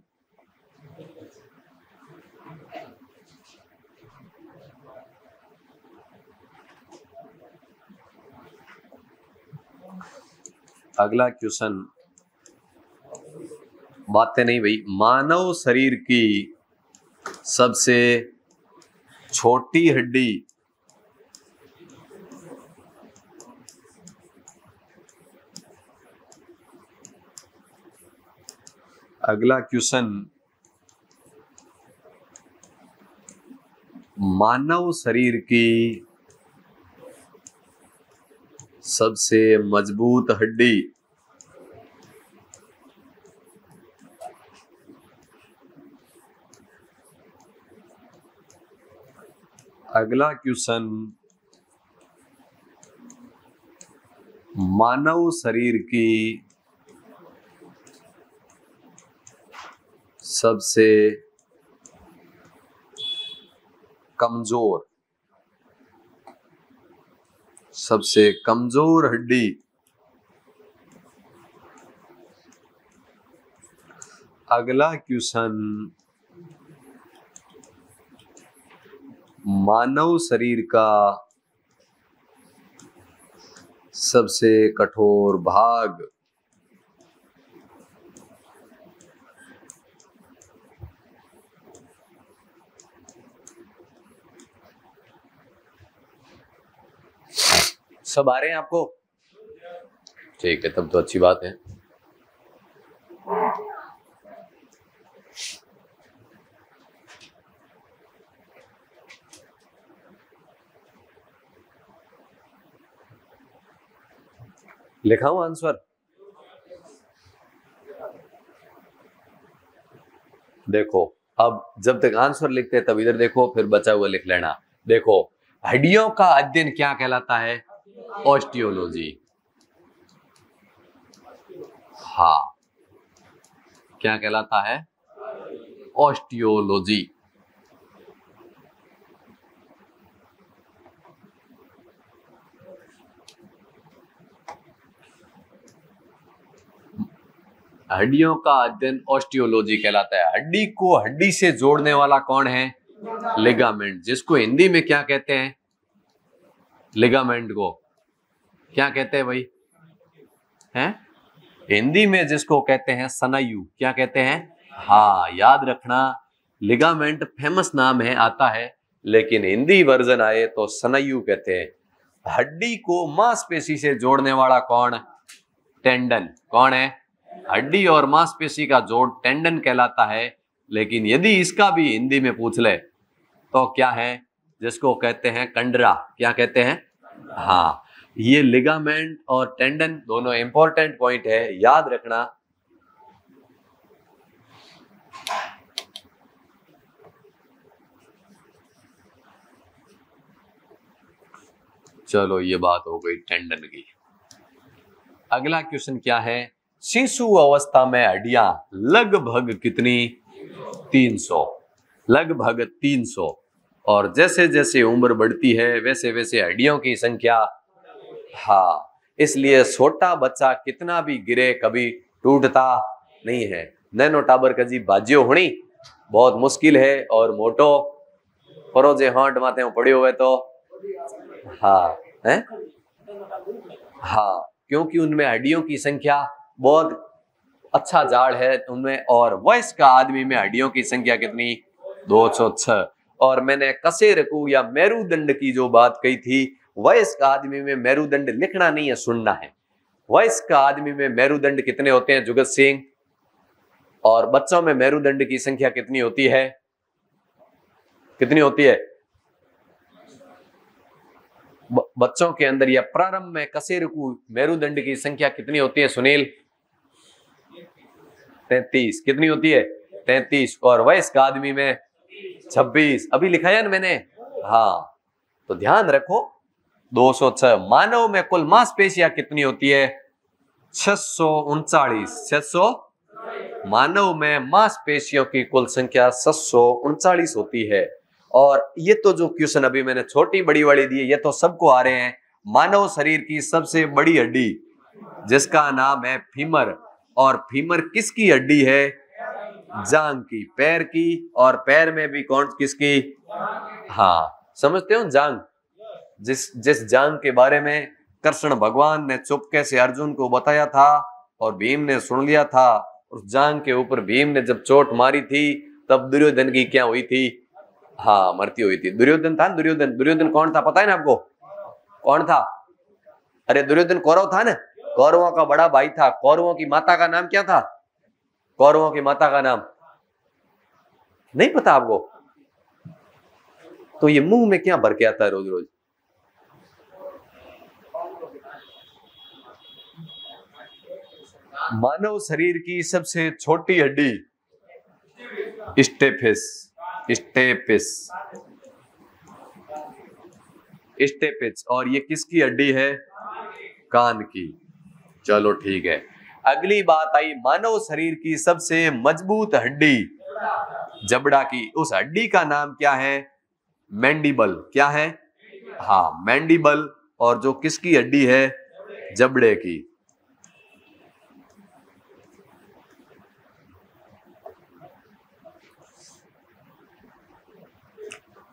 अगला क्वेश्चन, बातें नहीं भाई, मानव शरीर की सबसे छोटी हड्डी अगला क्वेश्चन, मानव शरीर की सबसे मजबूत हड्डी अगला क्वेश्चन, मानव शरीर की सबसे कमजोर हड्डी अगला क्वेश्चन, मानव शरीर का सबसे कठोर भाग सब आ रहे हैं आपको? ठीक है, तब तो अच्छी बात है। लिखा हूं आंसर? देखो, अब जब तक आंसर लिखते हैं तब इधर देखो, फिर बचा हुआ लिख लेना। देखो, हड्डियों का अध्ययन क्या कहलाता है? ऑस्टियोलॉजी। हाँ, क्या कहलाता है? ऑस्टियोलॉजी। हड्डियों का अध्ययन ऑस्टियोलॉजी कहलाता है। हड्डी को हड्डी से जोड़ने वाला कौन है? लिगामेंट, जिसको हिंदी में क्या कहते हैं? लिगामेंट को क्या कहते हैं भाई? हैं? हिंदी में जिसको कहते हैं स्नायु, क्या कहते हैं? हाँ, याद रखना, लिगामेंट फेमस नाम है, आता है, लेकिन हिंदी वर्जन आए तो स्नायु कहते हैं। हड्डी को मांसपेशी से जोड़ने वाला कौन? टेंडन। कौन है? हड्डी और मांसपेशी का जोड़ टेंडन कहलाता है। लेकिन यदि इसका भी हिंदी में पूछ ले तो क्या है? जिसको कहते हैं कंडरा। क्या कहते हैं? हाँ, ये लिगामेंट और टेंडन दोनों इंपॉर्टेंट पॉइंट है, याद रखना। चलो, ये बात हो गई टेंडन की। अगला क्वेश्चन क्या है? शिशु अवस्था में हड्डियां लगभग कितनी? 300। लगभग 300। और जैसे जैसे उम्र बढ़ती है वैसे वैसे हड्डियों की संख्या, हाँ, इसलिए छोटा बच्चा कितना भी गिरे कभी टूटता नहीं है। नैनो टाबर का जी बाजियो होनी बहुत मुश्किल है, और मोटो परोजे हाथ माथे में पड़े हुए तो हाँ है, हाँ, क्योंकि उनमें हड्डियों की संख्या बहुत अच्छा जाड़ है उनमें। और वयस्क आदमी में हड्डियों की संख्या कितनी? 206। और मैंने कसे रकू या मेरुदंड की जो बात कही थी, वयस्क आदमी में मेरुदंड लिखना नहीं है, सुनना है। वयस्क आदमी में मेरुदंड कितने होते हैं जुगत सिंह? और बच्चों में मेरुदंड की संख्या कितनी होती है? कितनी होती है? बच्चों के अंदर या प्रारंभ में कशेरुकु मेरुदंड की संख्या कितनी होती है सुनील? 33। कितनी होती है? 33। और वयस्क आदमी में 26। अभी लिखाया ना मैंने? हाँ, तो ध्यान रखो, 206। मानव में कुल मांसपेशियां कितनी होती है? 639। 600। मानव में मांसपेशियों की कुल संख्या 639 होती है। और ये तो जो क्वेश्चन अभी मैंने छोटी बड़ी वाली दी है, ये तो सबको आ रहे हैं। मानव शरीर की सबसे बड़ी हड्डी जिसका नाम है फीमर, और फीमर किसकी हड्डी है? जांग की, पैर की। और पैर में भी कौन किसकी? हाँ, समझते हो जांग? जिस जांग के बारे में कृष्ण भगवान ने चुपके से अर्जुन को बताया था और भीम ने सुन लिया था। उस जांग के ऊपर भीम ने जब चोट मारी थी तब दुर्योधन की क्या हुई थी? हाँ, मृत्यु हुई थी। दुर्योधन था ना, दुर्योधन। दुर्योधन कौन था पता है ना आपको? कौन था? अरे दुर्योधन कौरव था ना, कौरवों का बड़ा भाई था। कौरवों की माता का नाम क्या था? कौरवों की माता का नाम नहीं पता आपको? तो ये मुंह में क्या भर के आता है रोज रोज? मानव शरीर की सबसे छोटी हड्डी स्टेपिस। स्टेपिस। स्टेपिस। और ये किसकी हड्डी है? कान की। चलो ठीक है। अगली बात आई मानव शरीर की सबसे मजबूत हड्डी जबड़ा की। उस हड्डी का नाम क्या है? मैंडिबल। क्या है? हाँ, मैंडिबल। और जो किसकी हड्डी है? जबड़े की।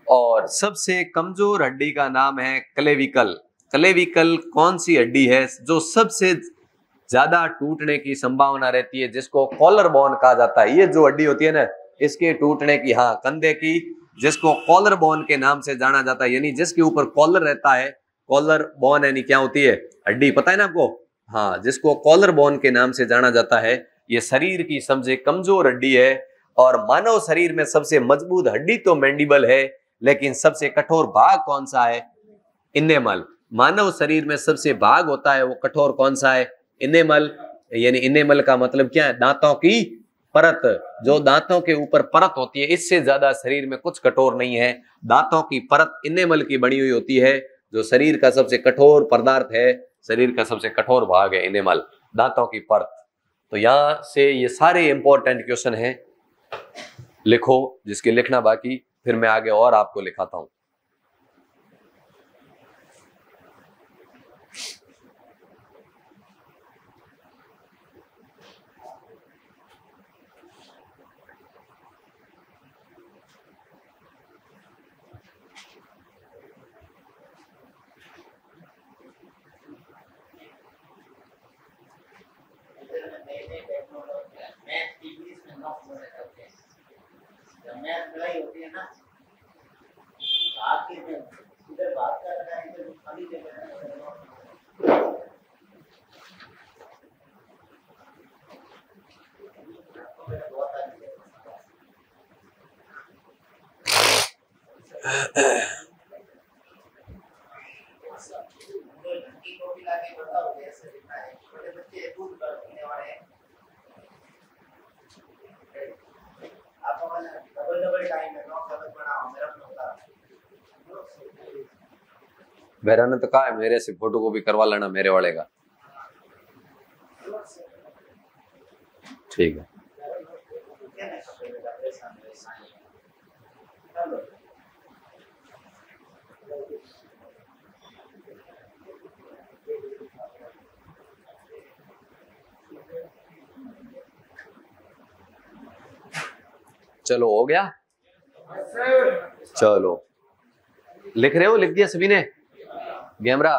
और सबसे कमजोर हड्डी का नाम है क्लेविकल। क्लेविकल कौन सी हड्डी है जो सबसे ज्यादा टूटने की संभावना रहती है, जिसको कॉलर बोन कहा जाता है? ये जो हड्डी होती है ना, इसके टूटने की, हाँ, कंधे की, जिसको कॉलर बोन के नाम से जाना जाता है, यानी जिसके ऊपर कॉलर रहता है। कॉलर बोन यानी क्या होती है? हड्डी। पता है ना आपको? हाँ, जिसको कॉलर बोन के नाम से जाना जाता है। ये शरीर की सबसे कमजोर हड्डी है। और मानव शरीर में सबसे मजबूत हड्डी तो मैंडिबल है, लेकिन सबसे कठोर भाग कौन सा है? इनेमल। मानव शरीर में सबसे भाग होता है वो कठोर कौन सा है? इनेमल। यानी इनेमल का मतलब क्या है? दांतों की परत। जो दांतों के ऊपर परत होती है, इससे ज्यादा शरीर में कुछ कठोर नहीं है। दांतों की परत इनेमल की बनी हुई होती है। जो शरीर का सबसे कठोर पदार्थ है, शरीर का सबसे कठोर भाग है इनेमल, दांतों की परत। तो यहां से ये सारे इंपॉर्टेंट क्वेश्चन हैं, लिखो जिसके लिखना बाकी, फिर मैं आगे और आपको लिखाता हूं। भैरा ने तो कहा है मेरे से फोटो कॉपी करवा लेना मेरे वाले का। ठीक है। चलो हो गया। चलो लिख रहे हो? लिख दिया सभी ने? गेमरा,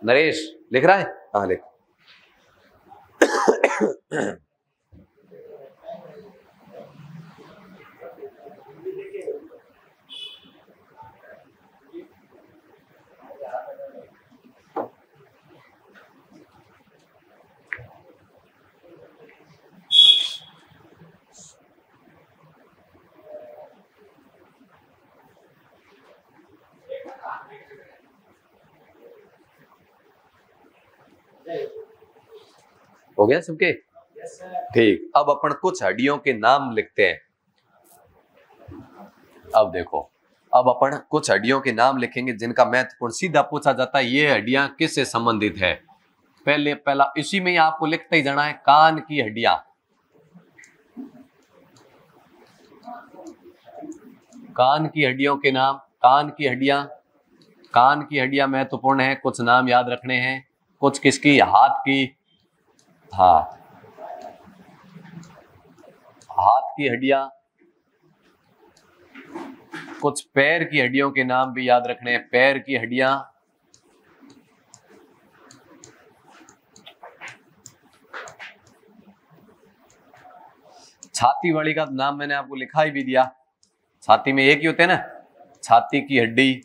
नरेश लिख रहा है? हाँ लिख। हो गया सबके? ठीक। अब अपन कुछ हड्डियों के नाम लिखते हैं। अब देखो, अब अपन कुछ हड्डियों के नाम लिखेंगे जिनका महत्वपूर्ण सीधा पूछा जाता है ये हड्डियां किससे संबंधित है। पहला इसी में ही आपको लिखते ही जाना है, कान की हड्डियां। कान की हड्डियों के नाम, कान की हड्डियां। कान की हड्डियां महत्वपूर्ण है, कुछ नाम याद रखने हैं। कुछ किसकी? हाथ की। हाँ, हाथ की हड्डियां। कुछ पैर की हड्डियों के नाम भी याद रखने हैं, पैर की हड्डियां। छाती वाली का नाम मैंने आपको लिखा ही भी दिया। छाती में एक ही होते हैं ना, छाती की हड्डी,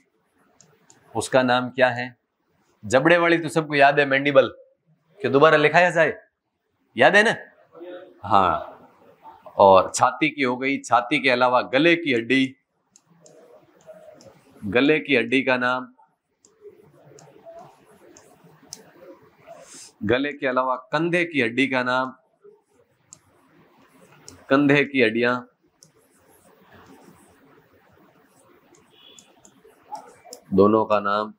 उसका नाम क्या है। जबड़े वाली तो सबको याद है, मैंडिबल, कि दोबारा लिखाया जाए, याद है ना। हाँ, और छाती की हो गई। छाती के अलावा गले की हड्डी, गले की हड्डी का नाम, गले के अलावा कंधे की हड्डी का नाम, कंधे की हड्डियां, दोनों का नाम।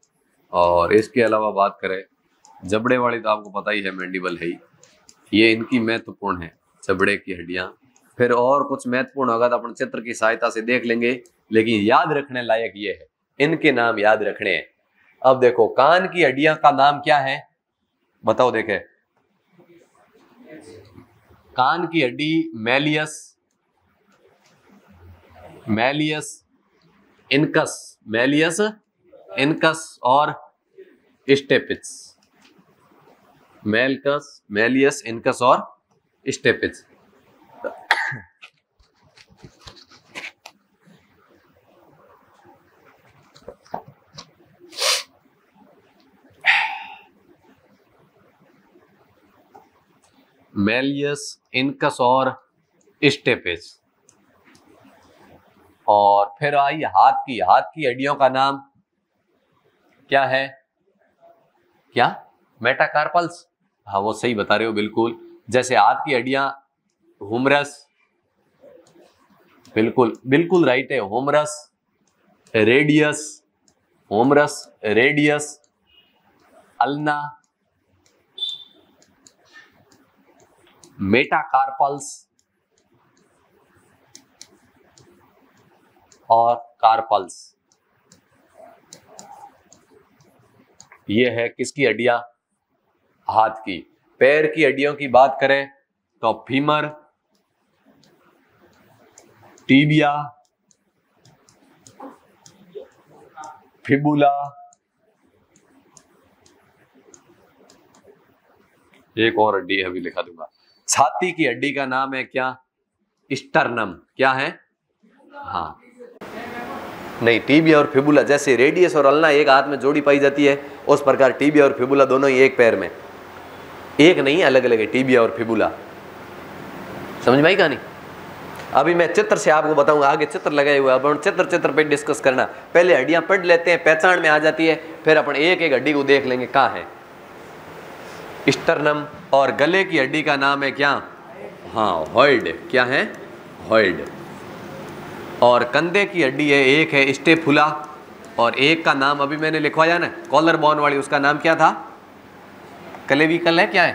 और इसके अलावा बात करें जबड़े वाली, तो आपको पता ही है मैंडिबल है ही, ये इनकी महत्वपूर्ण है, जबड़े की हड्डियां। फिर और कुछ महत्वपूर्ण होगा तो अपन चित्र की सहायता से देख लेंगे, लेकिन याद रखने लायक ये है, इनके नाम याद रखने हैं। अब देखो, कान की हड्डियां का नाम क्या है, बताओ। देखे, कान की हड्डी malleus, malleus incus, malleus incus और स्टेपिस, मेलकस, मैलियस इनकस और स्टेपिस। मैलियस इनकस और स्टेपिस। और फिर आई हाथ की, हाथ की हड्डियों का नाम क्या है, क्या, मेटाकार्पल्स। हाँ, वो सही बता रहे हो बिल्कुल। जैसे हाथ की हड्डियां, हुमरस, बिल्कुल बिल्कुल राइट है, Humras, radius, Humras, radius, ulna, metacarpals और कार्पल्स। ये है किसकी हड्डियां, हाथ की। पैर की हड्डियों की बात करें तो फीमर, टीबिया, फिबुला, एक और हड्डी है अभी लिखा दूंगा। छाती की हड्डी का नाम है क्या, स्टर्नम। क्या है, हाँ नहीं, टीबिया और फिबुला, जैसे रेडियस और अल्ना एक हाथ में जोड़ी पाई जाती है, उस प्रकार टीबिया और फिबुला दोनों ही एक पैर में, एक नहीं, अलग अलग है टीबिया और फिबुला। समझ में आई कहानी। अभी मैं चित्र से आपको बताऊंगा, आगे चित्र लगाए हुए, अब चित्र पे डिस्कस करना। पहले हड्डियां पढ़ लेते हैं, पहचान में आ जाती है, फिर अपन एक एक हड्डी को देख लेंगे कहाँ है। स्टर्नम। और गले की हड्डी का नाम है क्या, हाँ हॉइड। क्या है, हॉइड। और कंधे की हड्डी है, एक है स्टेफुला, और एक का नाम अभी मैंने लिखवाया ना, कॉलर बोन वाली, उसका नाम क्या था, क्लेविकल है। क्या है,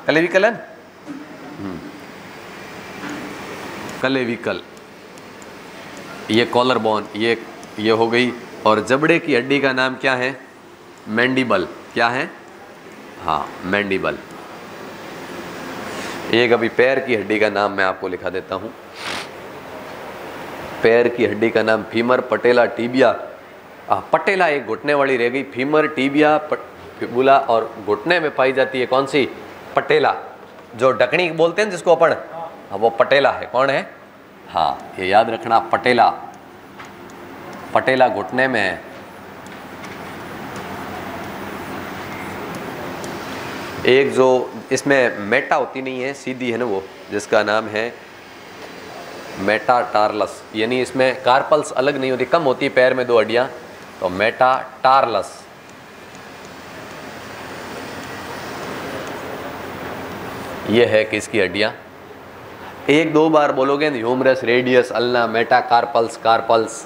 क्लेविकल है, क्लेविकल। ये कॉलर बोन, ये हो गई। और जबड़े की हड्डी का नाम क्या है, मैंडिबल। क्या है, हाँ मैंडिबल। एक अभी पैर की हड्डी का नाम मैं आपको लिखा देता हूं। पैर की हड्डी का नाम फीमर, पटेला, टीबिया। पटेला एक घुटने वाली रह गई, फीमर, टीबिया, फिबुला, और घुटने में पाई जाती है कौन सी, पटेला, जो ढकनी बोलते हैं जिसको अपन, हाँ वो पटेला है। कौन है, हाँ ये याद रखना, पटेला, पटेला घुटने में है। एक जो इसमें मेटा होती नहीं है, सीधी है ना वो, जिसका नाम है मेटाटार्लस, यानी इसमें कार्पल्स अलग नहीं होती, कम होती है पैर में दो हड्डियां, तो मेटाटार्लस। ये है किसकी हड्डियां, एक दो बार बोलोगे, humerus, radius, ulna, metacarpals, carpals,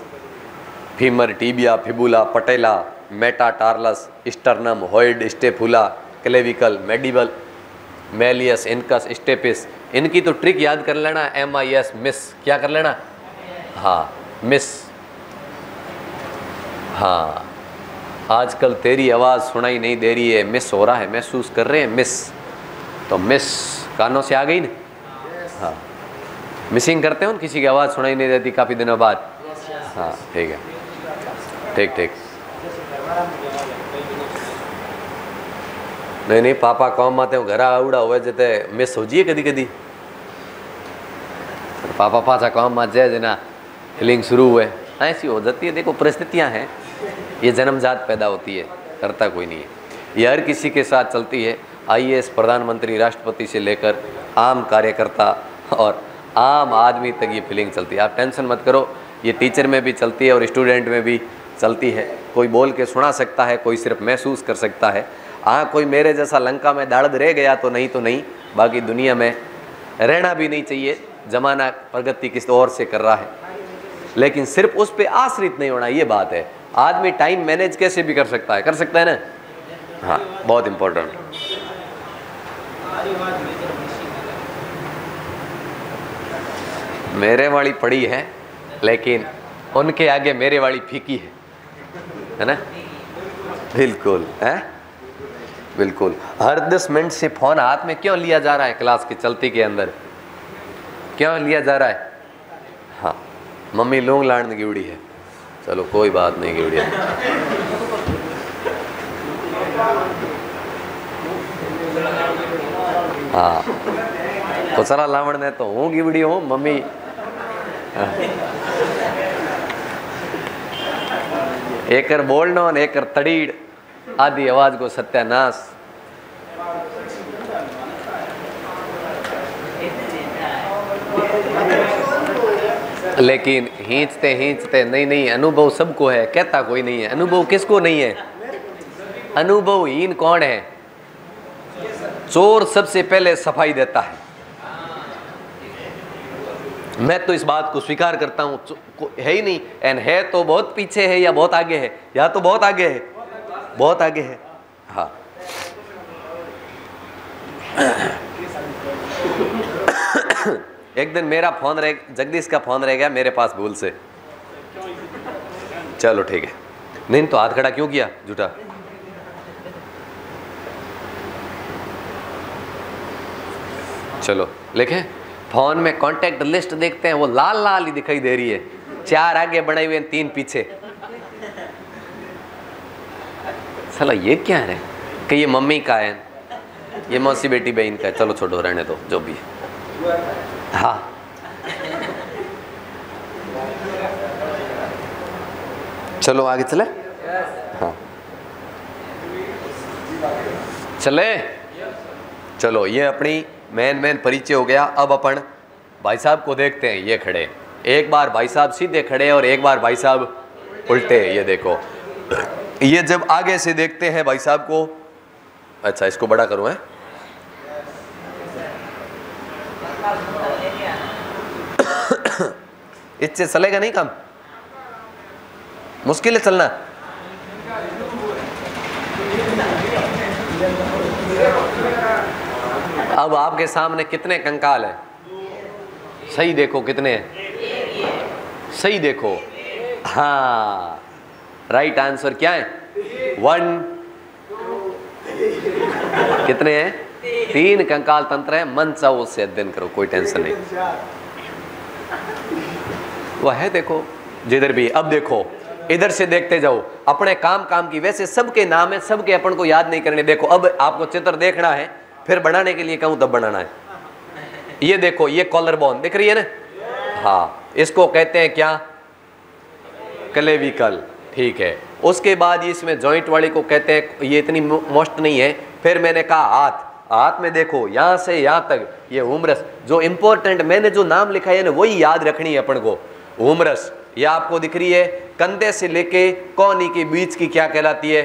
femur, tibia, fibula, patella, metatarsals, sternum, hyoid, scapula, clavicle, mandible, malleus, incus, stapes. इनकी तो ट्रिक याद कर लेना, MIS, मिस। क्या कर लेना, हाँ मिस। हाँ, आजकल तेरी आवाज़ सुनाई नहीं दे रही है, मिस हो रहा है, महसूस कर रहे हैं, मिस। तो मिस कानों से आ गई ना, हाँ मिसिंग करते हो, किसी की आवाज़ सुनाई नहीं देती काफ़ी दिनों बाद, हाँ ठीक है, ठीक ठीक। नहीं नहीं, पापा काम आते हो, घर आवड़ा हुए जते मिस हो जाइए कदी कदी, पापा पाचा काम मत जाए जना फीलिंग शुरू हुए, ऐसी हो जाती है। देखो परिस्थितियां हैं, ये जन्मजात पैदा होती है, करता कोई नहीं है, ये हर किसी के साथ चलती है। आईएएस, प्रधानमंत्री, राष्ट्रपति से लेकर आम कार्यकर्ता और आम आदमी तक ये फीलिंग चलती है। आप टेंशन मत करो, ये टीचर में भी चलती है और स्टूडेंट में भी चलती है। कोई बोल के सुना सकता है, कोई सिर्फ महसूस कर सकता है। हाँ, कोई मेरे जैसा लंका में दाढ़ रह गया तो नहीं, बाकी दुनिया में रहना भी नहीं चाहिए। जमाना प्रगति किसी और से कर रहा है, लेकिन सिर्फ उस पर आश्रित नहीं होना, ये बात है। आदमी टाइम मैनेज कैसे भी कर सकता है ना। हाँ, बहुत इंपॉर्टेंट। मेरे वाली पड़ी है, लेकिन उनके आगे मेरे वाली फीकी है ना। बिल्कुल है, बिल्कुल। हर 10 मिनट से फोन हाथ में क्यों लिया जा रहा है? क्लास की चलती के अंदर क्यों लिया जा रहा है? हाँ, मम्मी लूंग लाड़ गिवड़ी है, चलो कोई बात नहीं, गिवड़ी है। हाँ, कोसरा लावण ने तो हूँ गिवड़ी हूँ मम्मी। एकर बोलनो और एकर तड़ीड़ आदि आवाज को सत्यानाश। लेकिन खींचते नहीं, अनुभव सबको है, कहता कोई नहीं है। अनुभव किसको नहीं है? अनुभवहीन कौन है? चोर सबसे पहले सफाई देता है। मैं तो इस बात को स्वीकार करता हूं, है ही नहीं, एंड है तो बहुत पीछे है या बहुत आगे है, या तो बहुत आगे है, बहुत आगे है। हाँ, एक दिन मेरा फोन रह, जगदीश का फोन रह गया मेरे पास भूल से। चलो ठीक है, नहीं तो हाथ खड़ा क्यों किया झूठा? चलो लिखे, फोन में कांटेक्ट लिस्ट देखते हैं, वो लाल लाल ही दिखाई दे रही है, 4 आगे बढ़े हुए 3 पीछे। साला ये क्या है कि ये मम्मी का है, ये मौसी बेटी बहन का है, चलो छोड़ो रहने दो जो भी है। हाँ, चलो आगे चले। हाँ चले, चलो ये अपनी मेन परिचय हो गया। अब अपन भाई साहब को देखते हैं। ये खड़े, एक बार भाई साहब सीधे खड़े और एक बार भाई साहब उल्टे। ये देखो, ये जब आगे से देखते हैं भाई साहब को, अच्छा इसको बड़ा करूं है, इससे चलेगा नहीं काम, मुश्किल है चलना। अब आपके सामने कितने कंकाल हैं? सही देखो कितने हैं, सही देखो। हाँ, राइट आंसर क्या है? 1। कितने हैं? 3 कंकाल तंत्र है। मन चाहो उससे अध्ययन करो, कोई टेंशन नहीं। वह है देखो जिधर भी। अब देखो इधर से देखते जाओ, अपने काम की। वैसे सबके नाम है, सबके अपन को याद नहीं करने। देखो अब आपको चित्र देखना है, फिर बनाने के लिए कहूं तब बनाना है। ये देखो, ये कॉलर बोन दिख रही है ना? हाँ, इसको कहते हैं क्या? क्लेविकल। ठीक है, उसके बाद इसमें जॉइंट वाले को कहते हैं, ये इतनी मोस्ट नहीं है। फिर मैंने कहा हाथ, हाथ में देखो यहां से यहां तक ये हुमरस। जो इंपॉर्टेंट मैंने जो नाम लिखा है ना, वही याद रखनी है अपन को। हुमरस ये आपको दिख रही है, कंधे से लेके कोहनी के बीच की क्या कहलाती है?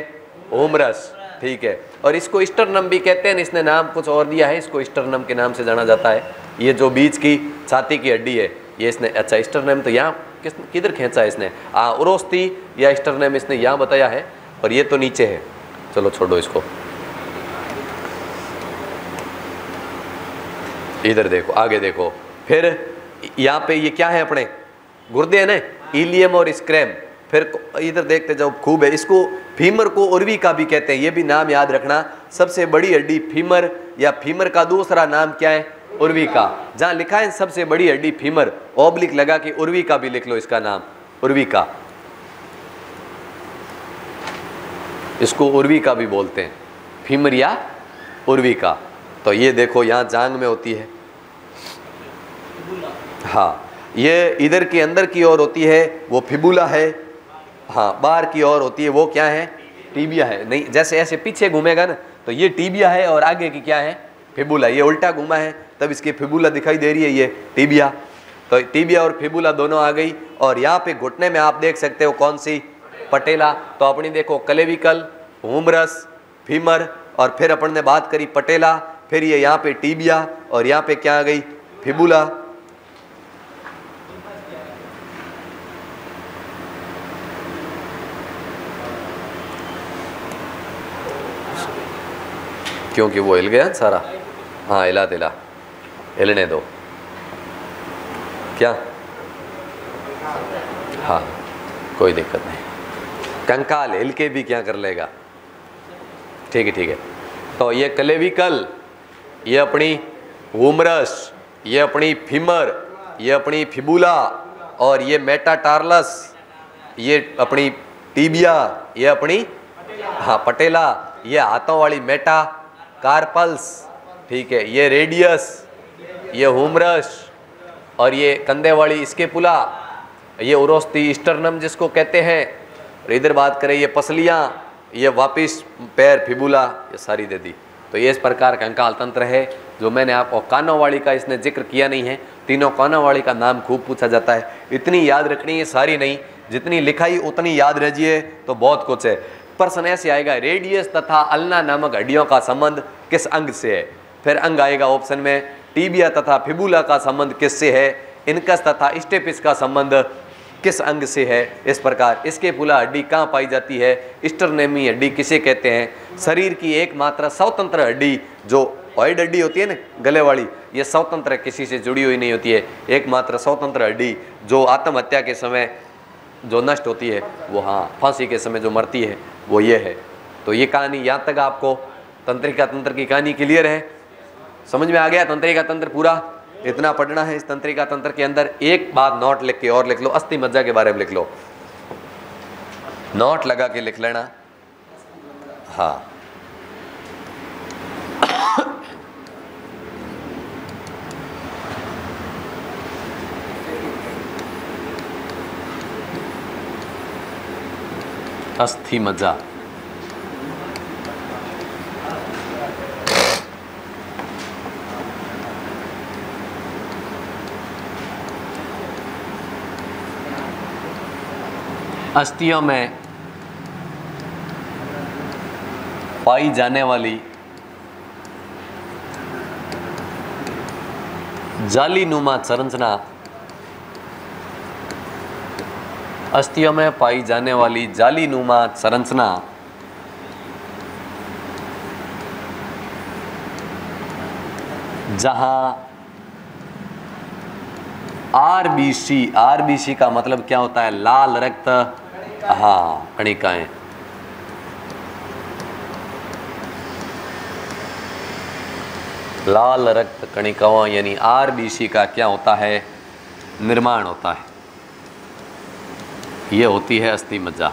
हुमरस। ठीक है, और इसको स्टर्नम भी कहते हैं। इसने नाम कुछ और दिया है, इसको स्टर्नम के नाम से जाना जाता है। ये जो बीच की छाती की हड्डी है ये इसने, अच्छा स्टर्नम तो यहाँ किधर खींचा है इसने? उरोस्ती या स्टर्नम इसने यहाँ बताया है, और ये तो नीचे है। चलो छोड़ो इसको, इधर देखो, आगे देखो। फिर यहाँ पे ये क्या है? अपने गुर्दे है ना, इलियम और स्क्रैम। फिर इधर देखते जाओ, खूब है। इसको फीमर को उर्विका भी कहते हैं, ये भी नाम याद रखना। सबसे बड़ी हड्डी फीमर, या फीमर का दूसरा नाम क्या है? उर्विका। जहां लिखा है सबसे बड़ी हड्डी फीमर, ऑब्लिक लगा के उर्विका भी लिख लो इसका नाम, उर्विका। इसको उर्विका भी बोलते हैं, फीमर या उर्विका। तो ये देखो यहाँ जांग में होती है। हाँ, ये इधर की अंदर की ओर होती है वो फिबुला है, हाँ बाहर की ओर होती है वो क्या है, टीबिया है। नहीं, जैसे ऐसे पीछे घूमेगा ना तो ये टीबिया है और आगे की क्या है, फिबुला। ये उल्टा घूमा है तब इसकी फिबुला दिखाई दे रही है, ये टीबिया। तो टीबिया और फिबुला दोनों आ गई। और यहाँ पे घुटने में आप देख सकते हो कौन सी, पटेला। तो अपनी देखो क्लेविकल, हुमरस, फीमर, और फिर अपन ने बात करी पटेला, फिर ये यहाँ पे टीबिया और यहाँ पे क्या आ गई, फिबुला। क्योंकि वो हिल गया सारा, हाँ हिला दिला, हिलने दो क्या, हाँ कोई दिक्कत नहीं, कंकाल हिल के भी क्या कर लेगा, ठीक है ठीक है। तो ये क्लेविकल, ये अपनी हुमरस, ये अपनी फीमर, ये अपनी फिबुला, और ये मेटाटार्लस, ये अपनी टीबिया, ये अपनी हाँ पटेला, ये हाथों वाली मेटा कार्पल्स, ठीक है, ये रेडियस, ये हुमरस, और ये कंधे वाली स्केपुला, ये उरोस्ती स्टर्नम जिसको कहते हैं। और इधर बात करें ये पसलियाँ, ये वापिस पैर, फिबुला, ये सारी दे दी। तो ये इस प्रकार का कंकाल तंत्र है जो मैंने आपको, कानों वाली का इसने जिक्र किया नहीं है। तीनों कानों वाली का नाम खूब पूछा जाता है, इतनी याद रखनी है, सारी नहीं, जितनी लिखाई उतनी याद रहिए तो बहुत कुछ है। प्रश्न ऐसे आएगा, रेडियस तथा अल्ना नामक हड्डियों का संबंध किस अंग से है। फिर अंग आएगा ऑप्शन में, टीबिया तथा फिबुला का संबंध किससे है, इनकस तथा स्टेपिस का संबंध किस अंग से है। इस प्रकार स्केपुला हड्डी कहाँ पाई जाती है, स्टर्नेमी हड्डी किसे कहते हैं। शरीर की एकमात्र स्वतंत्र हड्डी जो ऑइड हड्डी होती है ना गले वाली, ये स्वतंत्र किसी से जुड़ी हुई नहीं होती है। एकमात्र स्वतंत्र हड्डी जो आत्महत्या के समय जो नष्ट होती है वो, हाँ फांसी के समय जो मरती है वो ये है। तो ये कहानी यहाँ तक आपको तंत्रिका तंत्र की कहानी क्लियर है, समझ में आ गया। तंत्रिका तंत्र पूरा इतना पढ़ना है। इस तंत्रिका तंत्र के अंदर एक बात नोट लिख के और लिख लो, अस्थि मज्जा के बारे में लिख लो, नोट लगा के लिख लेना। हाँ अस्थि मज्जा, अस्थियों में पाई जाने वाली जालीनुमा संरचना, अस्थियों में पाई जाने वाली जालीनुमा संरचना जहां आरबीसी, आरबीसी का मतलब क्या होता है, लाल रक्त, हाँ कणिकाएं, लाल रक्त कणिकाओं यानी आरबीसी का क्या होता है, निर्माण होता है। ये होती है अस्थि मज्जा।